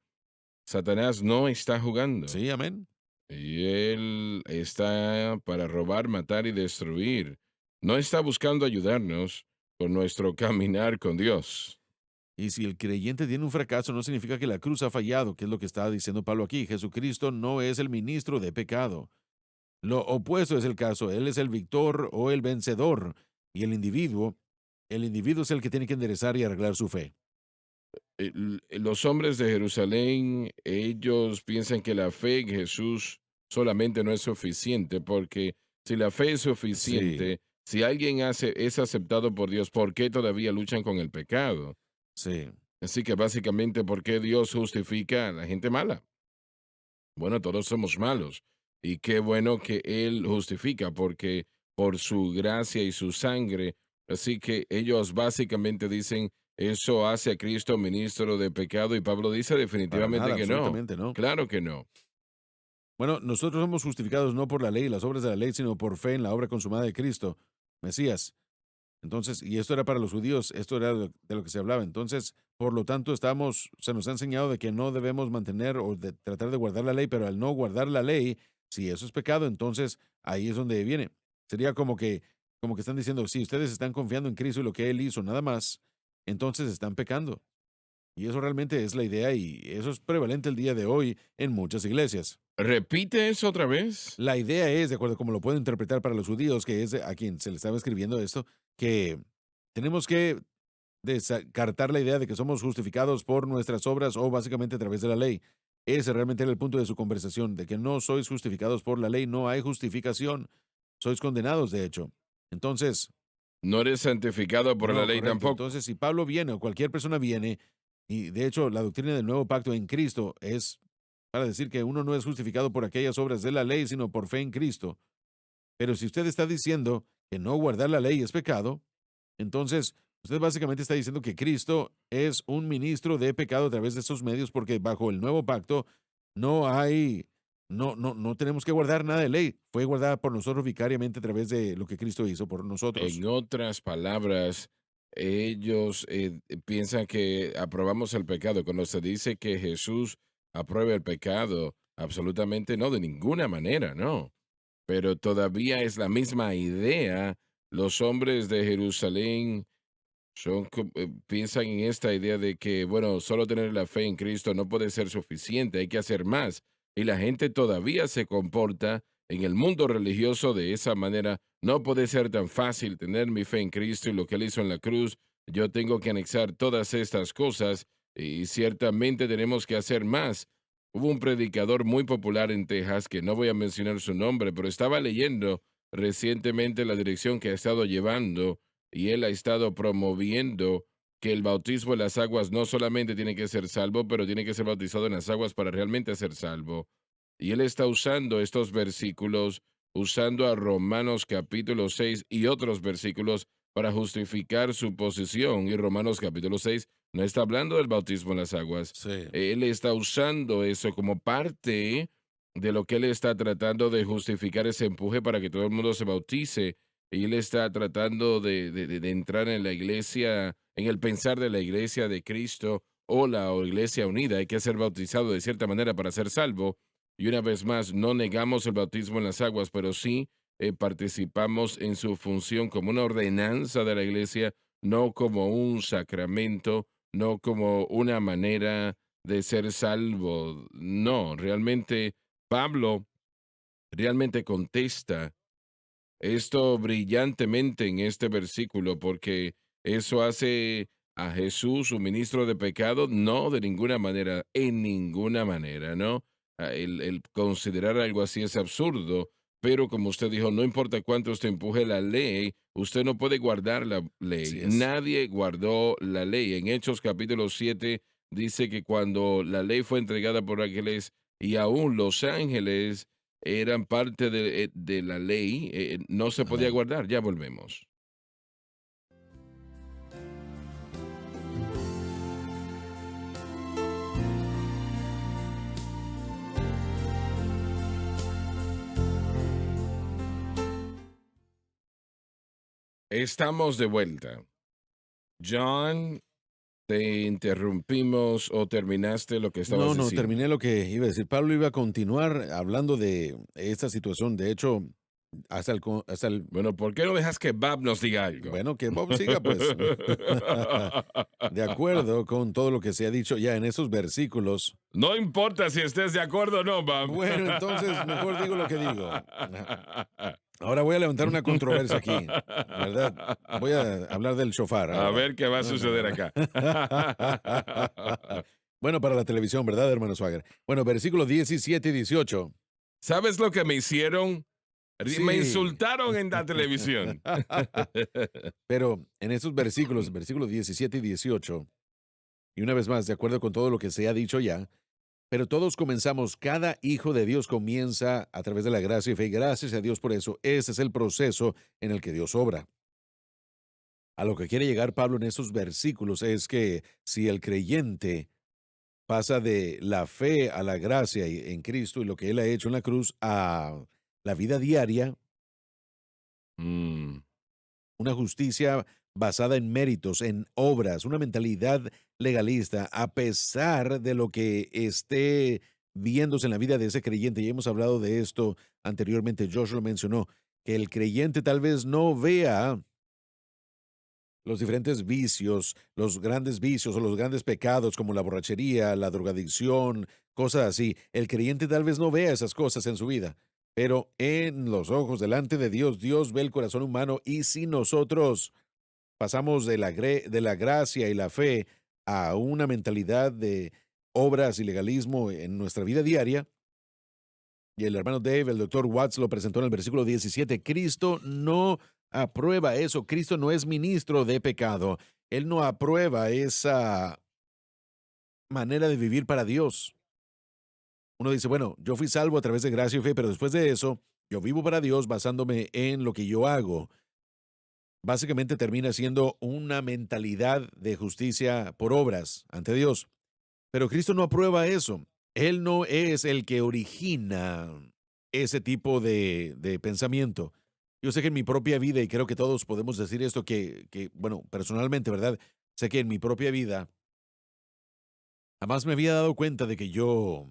Satanás no está jugando. Sí, amén. Y él está para robar, matar y destruir. No está buscando ayudarnos con nuestro caminar con Dios. Y si el creyente tiene un fracaso, no significa que la cruz ha fallado, que es lo que está diciendo Pablo aquí. Jesucristo no es el ministro de pecado. Lo opuesto es el caso. Él es el victor o el vencedor. Y el individuo es el que tiene que enderezar y arreglar su fe. Los hombres de Jerusalén, ellos piensan que la fe en Jesús solamente no es suficiente, porque si la fe es Sí, suficiente, si alguien es aceptado por Dios, ¿por qué todavía luchan con el pecado? sí. Así que básicamente, ¿por qué Dios justifica a la gente mala? Bueno, todos somos malos. Y qué bueno que Él justifica, porque por su gracia y su sangre, así que ellos básicamente dicen, eso hace a Cristo ministro de pecado, y Pablo dice Para definitivamente nada, que no. absolutamente no. Claro que no. Bueno, nosotros somos justificados no por la ley y las obras de la ley, sino por fe en la obra consumada de Cristo, Mesías. Entonces, y esto era para los judíos, esto era de lo que se hablaba. Entonces, por lo tanto, se nos ha enseñado de que no debemos mantener o de tratar de guardar la ley, pero al no guardar la ley, si eso es pecado, entonces ahí es donde viene. Sería como que están diciendo, si ustedes están confiando en Cristo y lo que Él hizo, nada más, entonces están pecando. Y eso realmente es la idea y eso es prevalente el día de hoy en muchas iglesias. Repite eso otra vez. La idea es, de acuerdo como lo puedo interpretar para los judíos, que es a quien se le estaba escribiendo esto, que tenemos que descartar la idea de que somos justificados por nuestras obras o básicamente a través de la ley. Ese realmente era el punto de su conversación, de que no sois justificados por la ley, no hay justificación, sois condenados, de hecho. Entonces, No eres santificado por la no, ley correcto. tampoco. Entonces, si Pablo viene o cualquier persona viene, y de hecho la doctrina del nuevo pacto en Cristo es para decir que uno no es justificado por aquellas obras de la ley, sino por fe en Cristo. Pero si usted está diciendo que no guardar la ley es pecado, entonces usted básicamente está diciendo que Cristo es un ministro de pecado a través de esos medios porque bajo el nuevo pacto no hay No tenemos que guardar nada de ley. Fue guardada por nosotros vicariamente a través de lo que Cristo hizo por nosotros. En otras palabras, ellos piensan que aprobamos el pecado. Cuando se dice que Jesús aprueba el pecado, absolutamente no, de ninguna manera, no. Pero todavía es la misma idea. Los hombres de Jerusalén piensan en esta idea de que, bueno, solo tener la fe en Cristo no puede ser suficiente, hay que hacer más. Y la gente todavía se comporta en el mundo religioso de esa manera. No puede ser tan fácil tener mi fe en Cristo y lo que Él hizo en la cruz. Yo tengo que anexar todas estas cosas y ciertamente tenemos que hacer más. Hubo un predicador muy popular en Texas, que no voy a mencionar su nombre, pero estaba leyendo recientemente la dirección que ha estado llevando y él ha estado promoviendo que el bautismo en las aguas no solamente tiene que ser salvo, pero tiene que ser bautizado en las aguas para realmente ser salvo. Y él está usando estos versículos, usando a Romanos capítulo 6 y otros versículos para justificar su posición. Y Romanos capítulo 6 no está hablando del bautismo en las aguas. Sí. Él está usando eso como parte de lo que él está tratando de justificar ese empuje para que todo el mundo se bautice y él está tratando de entrar en la iglesia, en el pensar de la iglesia de Cristo o iglesia unida. Hay que ser bautizado de cierta manera para ser salvo. Y una vez más, no negamos el bautismo en las aguas, pero sí participamos en su función como una ordenanza de la iglesia, no como un sacramento, no como una manera de ser salvo. No, realmente Pablo realmente contesta esto brillantemente en este versículo, porque eso hace a Jesús un ministro de pecado, no de ninguna manera, en ninguna manera, ¿no? El considerar algo así es absurdo, pero como usted dijo, no importa cuánto usted empuje la ley, usted no puede guardar la ley. Así es. Nadie guardó la ley. En Hechos capítulo 7 dice que cuando la ley fue entregada por ángeles y aún los ángeles eran parte de la ley, no se podía Amén. guardar. Ya volvemos. Estamos de vuelta. John, te interrumpimos o terminaste lo que estabas No, diciendo. terminé lo que iba a decir. Pablo iba a continuar hablando de esta situación. De hecho, hasta el Bueno, ¿por qué no dejas que Bab nos diga algo? bueno, que Bob siga, pues. De acuerdo con todo lo que se ha dicho ya en esos versículos. No importa si estés de acuerdo o no, Bab. Bueno, entonces mejor digo lo que digo. Ahora voy a levantar una controversia aquí, ¿verdad? Voy a hablar del shofar A ahora. ver qué va a No, no, suceder no. acá. Bueno, para la televisión, ¿verdad, hermano Swagger? Bueno, versículos 17 y 18. ¿Sabes lo que me hicieron? Me Sí. insultaron en la televisión. Pero en esos versículos 17 y 18, y una vez más, de acuerdo con todo lo que se ha dicho ya, pero todos comenzamos, cada hijo de Dios comienza a través de la gracia y fe. Gracias a Dios por eso. Ese es el proceso en el que Dios obra. A lo que quiere llegar Pablo en esos versículos es que si el creyente pasa de la fe a la gracia en Cristo y lo que Él ha hecho en la cruz a la vida diaria, Mm, una justicia basada en méritos, en obras, una mentalidad legalista, a pesar de lo que esté viéndose en la vida de ese creyente. Y hemos hablado de esto anteriormente, Josh lo mencionó, que el creyente tal vez no vea los diferentes vicios, los grandes vicios o los grandes pecados como la borrachería, la drogadicción, cosas así. El creyente tal vez no vea esas cosas en su vida, pero en los ojos delante de Dios, Dios ve el corazón humano y si nosotros pasamos de la gracia y la fe a una mentalidad de obras y legalismo en nuestra vida diaria, y el hermano Dave, el doctor Watts lo presentó en el versículo 17. Cristo no aprueba eso. Cristo no es ministro de pecado. Él no aprueba esa manera de vivir para Dios. Uno dice, bueno, yo fui salvo a través de gracia y fe, pero después de eso, yo vivo para Dios basándome en lo que yo hago. Básicamente termina siendo una mentalidad de justicia por obras ante Dios. Pero Cristo no aprueba eso. Él no es el que origina ese tipo de pensamiento. Yo sé que en mi propia vida, y creo que todos podemos decir esto, bueno, personalmente, ¿verdad? Sé que en mi propia vida jamás me había dado cuenta de que yo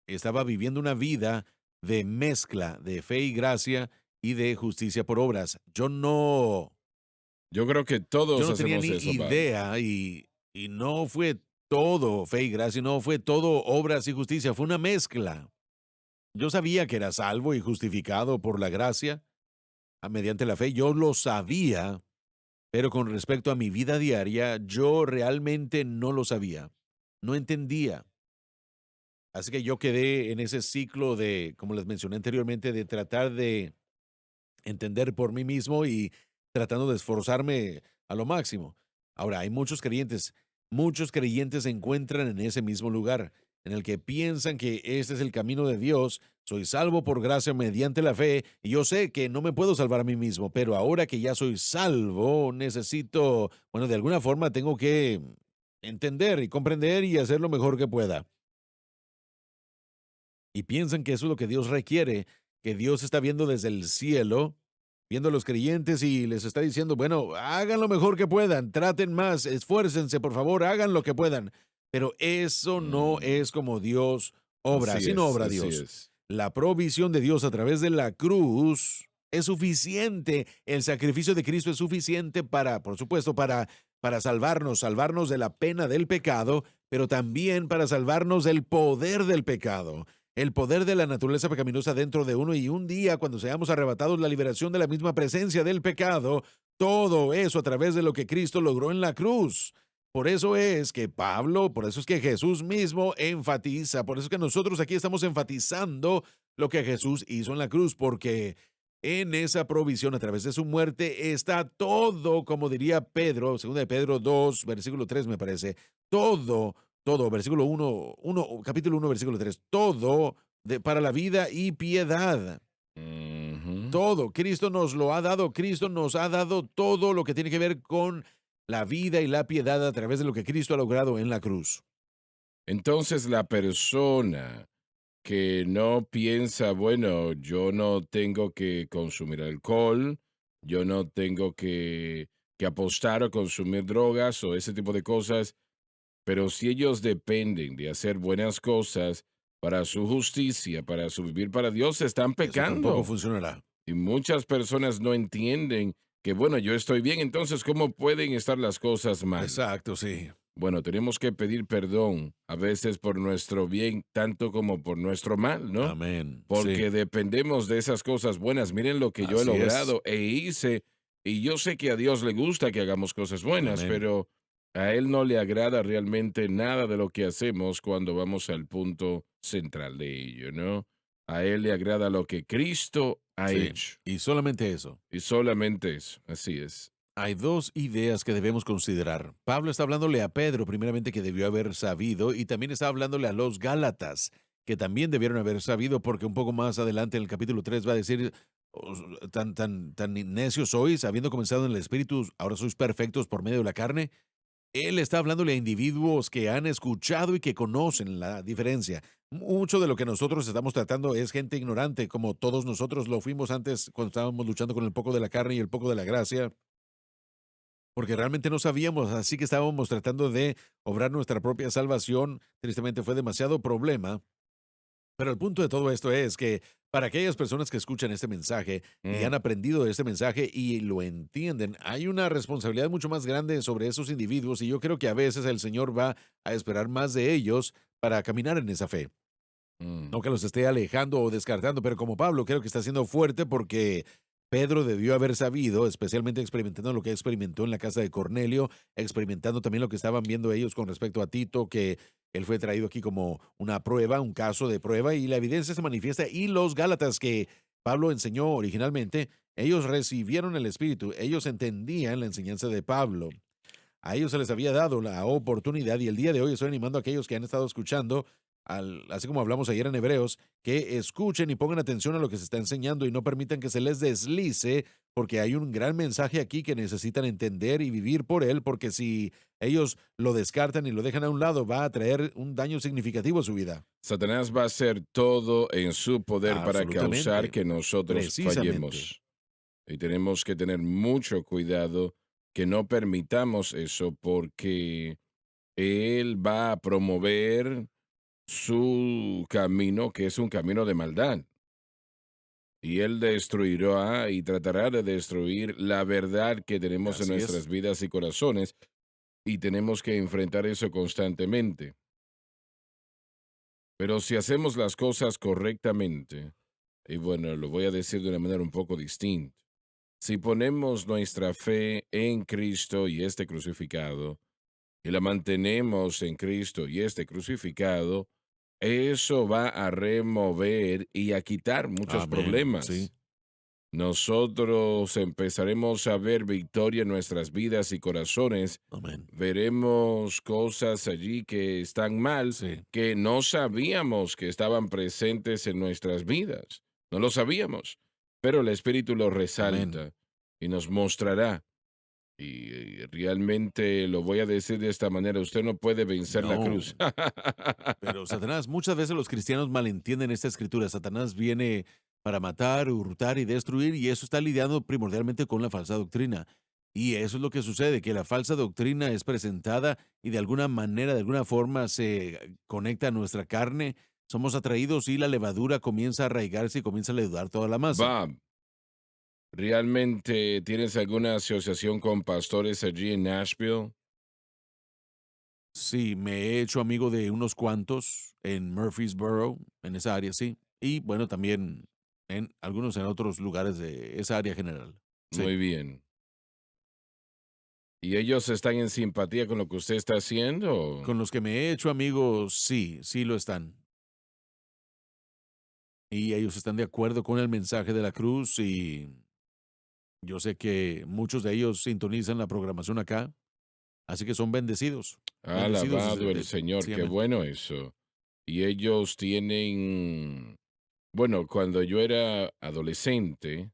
estaba viviendo una vida de mezcla de fe y gracia y de justicia por obras. Yo creo que Yo todos no tenía hacemos ni eso, Pablo. idea y no fue todo fe y gracia, no fue todo obras y justicia, fue una mezcla. Yo sabía que era salvo y justificado por la gracia mediante la fe, yo lo sabía, pero con respecto a mi vida diaria, yo realmente no lo sabía, no entendía. Así que yo quedé en ese ciclo de, como les mencioné anteriormente, de tratar de entender por mí mismo y tratando de esforzarme a lo máximo. Ahora, hay muchos creyentes se encuentran en ese mismo lugar, en el que piensan que este es el camino de Dios, soy salvo por gracia mediante la fe, y yo sé que no me puedo salvar a mí mismo, pero ahora que ya soy salvo, necesito, bueno, de alguna forma tengo que entender y comprender y hacer lo mejor que pueda. Y piensan que eso es lo que Dios requiere, que Dios está viendo desde el cielo, viendo a los creyentes y les está diciendo, bueno, hagan lo mejor que puedan, traten más, esfuércense, por favor, hagan lo que puedan. Pero eso no Mm, es como Dios obra, así no obra así Dios. es. La provisión de Dios a través de la cruz es suficiente, el sacrificio de Cristo es suficiente para, por supuesto, para salvarnos de la pena del pecado, pero también para salvarnos del poder del pecado, el poder de la naturaleza pecaminosa dentro de uno, y un día cuando seamos arrebatados la liberación de la misma presencia del pecado, todo eso a través de lo que Cristo logró en la cruz. Por eso es que Pablo, por eso es que Jesús mismo enfatiza, por eso es que nosotros aquí estamos enfatizando lo que Jesús hizo en la cruz, porque en esa provisión a través de su muerte está todo, como diría Pedro, 2 de Pedro 2, versículo 3 me parece, todo, versículo capítulo 1, versículo 3, todo para la vida y piedad. Ujú. Todo, Cristo nos lo ha dado, Cristo nos ha dado todo lo que tiene que ver con la vida y la piedad a través de lo que Cristo ha logrado en la cruz. Entonces la persona que no piensa, bueno, yo no tengo que consumir alcohol, yo no tengo que apostar o consumir drogas o ese tipo de cosas, pero si ellos dependen de hacer buenas cosas para su justicia, para su vivir para Dios, están Eso tampoco pecando. funcionará. Y muchas personas no entienden que, bueno, yo estoy bien, entonces, ¿cómo pueden estar las cosas mal? Exacto, sí. Bueno, tenemos que pedir perdón a veces por nuestro bien, tanto como por nuestro mal, ¿no? Amén. Sí, Porque dependemos de esas cosas buenas. Miren lo que yo he así es. logrado e hice. Y yo sé que a Dios le gusta que hagamos cosas buenas, Amén. pero a Él no le agrada realmente nada de lo que hacemos cuando vamos al punto central de ello, ¿no? A Él le agrada lo que Cristo ha Sí. hecho. Y solamente eso. Y solamente eso. Así es. Hay dos ideas que debemos considerar. Pablo está hablándole a Pedro, primeramente, que debió haber sabido, y también está hablándole a los Gálatas, que también debieron haber sabido, porque un poco más adelante en el capítulo 3 va a decir, tan necios sois, habiendo comenzado en el Espíritu, ahora sois perfectos por medio de la carne. Él está hablándole a individuos que han escuchado y que conocen la diferencia. Mucho de lo que nosotros estamos tratando es gente ignorante, como todos nosotros lo fuimos antes cuando estábamos luchando con el poco de la carne y el poco de la gracia, porque realmente no sabíamos, así que estábamos tratando de obrar nuestra propia salvación. Tristemente fue demasiado problema. Pero el punto de todo esto es que para aquellas personas que escuchan este mensaje y Mm, han aprendido de este mensaje y lo entienden, hay una responsabilidad mucho más grande sobre esos individuos, y yo creo que a veces el Señor va a esperar más de ellos para caminar en esa fe. mm. No que los esté alejando o descartando, pero como Pablo creo que está siendo fuerte, porque Pedro debió haber sabido, especialmente experimentando lo que experimentó en la casa de Cornelio, experimentando también lo que estaban viendo ellos con respecto a Tito, que él fue traído aquí como una prueba, un caso de prueba, y la evidencia se manifiesta. Y los Gálatas que Pablo enseñó originalmente, ellos recibieron el Espíritu, ellos entendían la enseñanza de Pablo. A ellos se les había dado la oportunidad, y el día de hoy estoy animando a aquellos que han estado escuchando. así como hablamos ayer en Hebreos, que escuchen y pongan atención a lo que se está enseñando y no permitan que se les deslice, porque hay un gran mensaje aquí que necesitan entender y vivir por él, porque si ellos lo descartan y lo dejan a un lado, va a traer un daño significativo a su vida. Satanás va a hacer todo en su poder para causar Absolutamente. que nosotros Precisamente. fallemos. Y tenemos que tener mucho cuidado que no permitamos eso porque él va a promover su camino, que es un camino de maldad. Y él destruirá y tratará de destruir la verdad que tenemos en Así nuestras es. vidas y corazones. Y tenemos que enfrentar eso constantemente. Pero si hacemos las cosas correctamente, y bueno, lo voy a decir de una manera un poco distinta, si ponemos nuestra fe en Cristo y este crucificado, y la mantenemos en Cristo y este crucificado, eso va a remover y a quitar muchos Amén. Sí. problemas. Nosotros empezaremos a ver victoria en nuestras vidas y corazones. Amén. Veremos cosas allí que están mal, Sí. que no sabíamos que estaban presentes en nuestras vidas. No lo sabíamos, pero el Espíritu lo Amén. resalta y nos mostrará. Y realmente lo voy a decir de esta manera, usted no puede vencer la No, cruz. pero Satanás, muchas veces los cristianos malentienden esta escritura. Satanás viene para matar, hurtar y destruir, y eso está lidiando primordialmente con la falsa doctrina. Y eso es lo que sucede, que la falsa doctrina es presentada y de alguna manera, de alguna forma se conecta a nuestra carne, somos atraídos y la levadura comienza a arraigarse y comienza a leudar toda la masa. Bob, ¿realmente tienes alguna asociación con pastores allí en Nashville? Sí, me he hecho amigo de unos cuantos en Murfreesboro, en esa área, sí. Y bueno, también en algunos en otros lugares de esa área general. Sí. Muy bien. ¿Y ellos están en simpatía con lo que usted está haciendo? Con los que me he hecho amigos, sí, sí lo están. Y ellos están de acuerdo con el mensaje de la cruz y yo sé que muchos de ellos sintonizan la programación acá, así que son bendecidos. Bendecidos. Alabado el Señor, Sí, qué amén. bueno eso. Y ellos tienen, bueno, cuando yo era adolescente,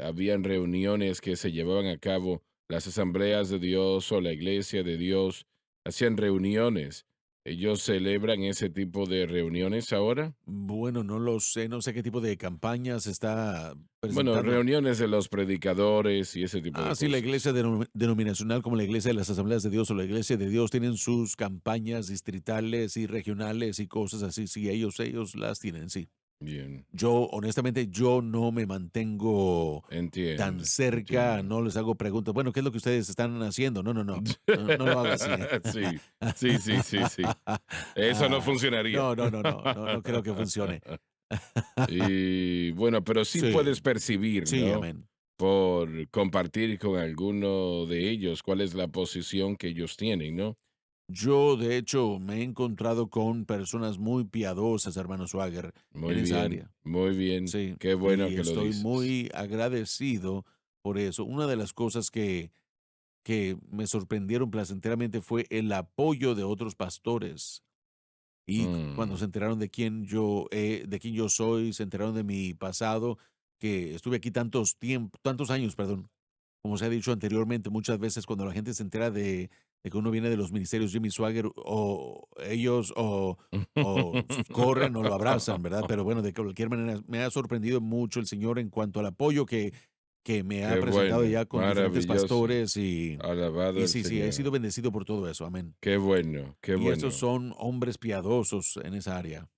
habían reuniones que se llevaban a cabo, las asambleas de Dios o la iglesia de Dios, hacían reuniones. ¿Ellos celebran ese tipo de reuniones ahora? Bueno, no lo sé, no sé qué tipo de campaña se está Bueno, presentando. reuniones de los predicadores y ese tipo de Sí, la cosas. iglesia denominacional como la iglesia de las Asambleas de Dios o la iglesia de Dios tienen sus campañas distritales y regionales y cosas así. Sí, ellos las tienen, sí. Bien, Yo, honestamente, yo no me mantengo tan entiendo, cerca, entiendo. no les hago preguntas. Bueno, ¿qué es lo que ustedes están haciendo? No, no, no. No, no lo haga así. Sí, sí, sí, sí, sí. Eso no funcionaría. No, no, no, no, no, no creo que funcione. Y bueno, pero sí Sí, puedes percibir, sí, ¿no? amén. Por compartir con alguno de ellos cuál es la posición que ellos tienen, ¿no? Yo, de hecho, me he encontrado con personas muy piadosas, hermano Swagger, en esa área. Muy bien. Sí, Qué bueno y que lo estoy dices. muy agradecido por eso. Una de las cosas que me sorprendieron placenteramente fue el apoyo de otros pastores. Y cuando Mm, se enteraron de quién yo soy, se enteraron de mi pasado, que estuve aquí tantos años, perdón. Como se ha dicho anteriormente, muchas veces cuando la gente se entera de que uno viene de los ministerios Jimmy Swagger, o ellos o corren o lo abrazan, ¿verdad? Pero bueno, de cualquier manera, me ha sorprendido mucho el Señor en cuanto al apoyo que me ha Qué presentado bueno, ya con diferentes maravilloso. pastores Alabado y el sí, sí, he sido Señor. bendecido por todo eso, amén. Qué bueno, qué Y estos bueno. son hombres piadosos en esa área.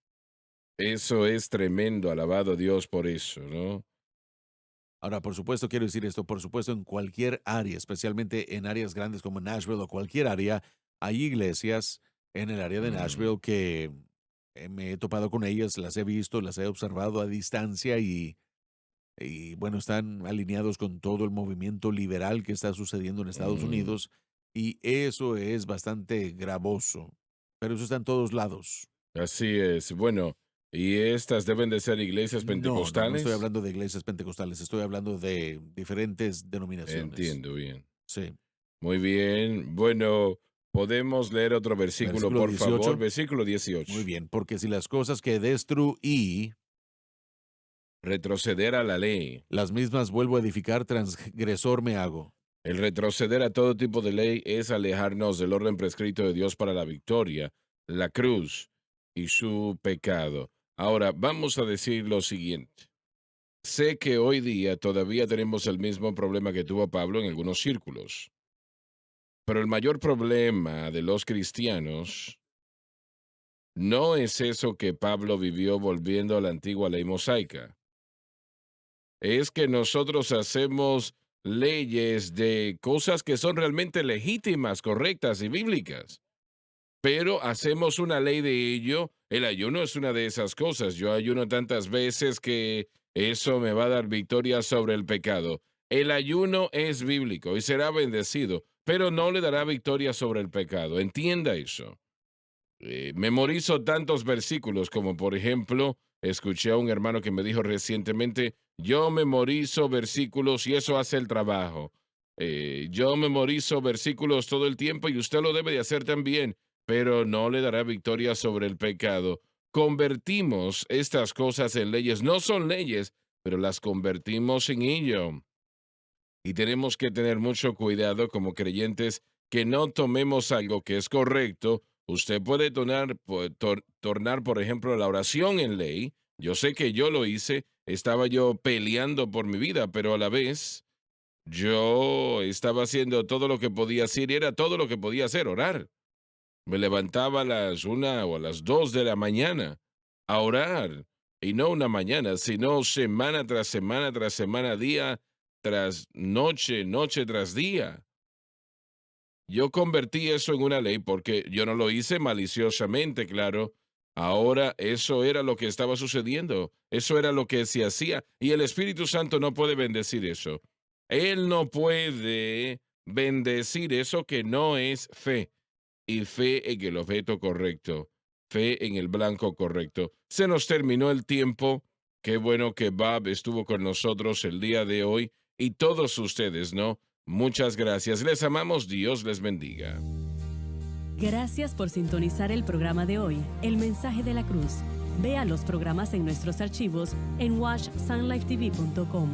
Eso es tremendo, alabado Dios por eso, ¿no? Ahora, por supuesto, quiero decir esto, por supuesto, en cualquier área, especialmente en áreas grandes como Nashville o cualquier área, hay iglesias en el área de Mm, Nashville que me he topado con ellas, las he visto, las he observado a distancia y bueno, están alineados con todo el movimiento liberal que está sucediendo en Estados mm. Unidos y eso es bastante gravoso, pero eso está en todos lados. Así es. Bueno, ¿y estas deben de ser iglesias No, no, no estoy pentecostales? hablando de iglesias pentecostales, estoy hablando de diferentes denominaciones. Entiendo bien. Sí. Muy bien. Bueno, Podemos leer otro versículo, Versículo por 18. favor. Versículo 18. Muy bien, porque si las cosas que destruí, Retroceder a la ley. las mismas vuelvo a edificar, transgresor me hago. El retroceder a todo tipo de ley es alejarnos del orden prescrito de Dios para la victoria, la cruz y su pecado. Ahora, vamos a decir lo siguiente. Sé que hoy día todavía tenemos el mismo problema que tuvo Pablo en algunos círculos. Pero el mayor problema de los cristianos no es eso que Pablo vivió volviendo a la antigua ley mosaica. Es que nosotros hacemos leyes de cosas que son realmente legítimas, correctas y bíblicas. Pero hacemos una ley de ello. El ayuno es una de esas cosas. Yo ayuno tantas veces que eso me va a dar victoria sobre el pecado. El ayuno es bíblico y será bendecido, pero no le dará victoria sobre el pecado. Entienda eso. Memorizo tantos versículos como, por ejemplo, escuché a un hermano que me dijo recientemente, yo memorizo versículos y eso hace el trabajo. Yo memorizo versículos todo el tiempo y usted lo debe de hacer también, pero no le dará victoria sobre el pecado. Convertimos estas cosas en leyes. No son leyes, pero las convertimos en ello. Y tenemos que tener mucho cuidado como creyentes que no tomemos algo que es correcto. Usted puede tornar, por ejemplo, la oración en ley. Yo sé que yo lo hice, estaba yo peleando por mi vida, pero a la vez yo estaba haciendo todo lo que podía hacer y era todo lo que podía hacer, orar. Me levantaba a las 1 o a las 2 de la mañana a orar. Y no una mañana, sino semana tras semana, día tras noche, noche tras día. Yo convertí eso en una ley porque yo no lo hice maliciosamente, claro. Ahora eso era lo que estaba sucediendo. Eso era lo que se hacía. Y el Espíritu Santo no puede bendecir eso. Él no puede bendecir eso que no es fe. Y fe en el objeto correcto. Fe en el blanco correcto. Se nos terminó el tiempo. Qué bueno que Bob estuvo con nosotros el día de hoy. Y todos ustedes, ¿no? Muchas gracias. Les amamos. Dios les bendiga. Gracias por sintonizar el programa de hoy, El Mensaje de la Cruz. Vea los programas en nuestros archivos en washsunlifetv.com.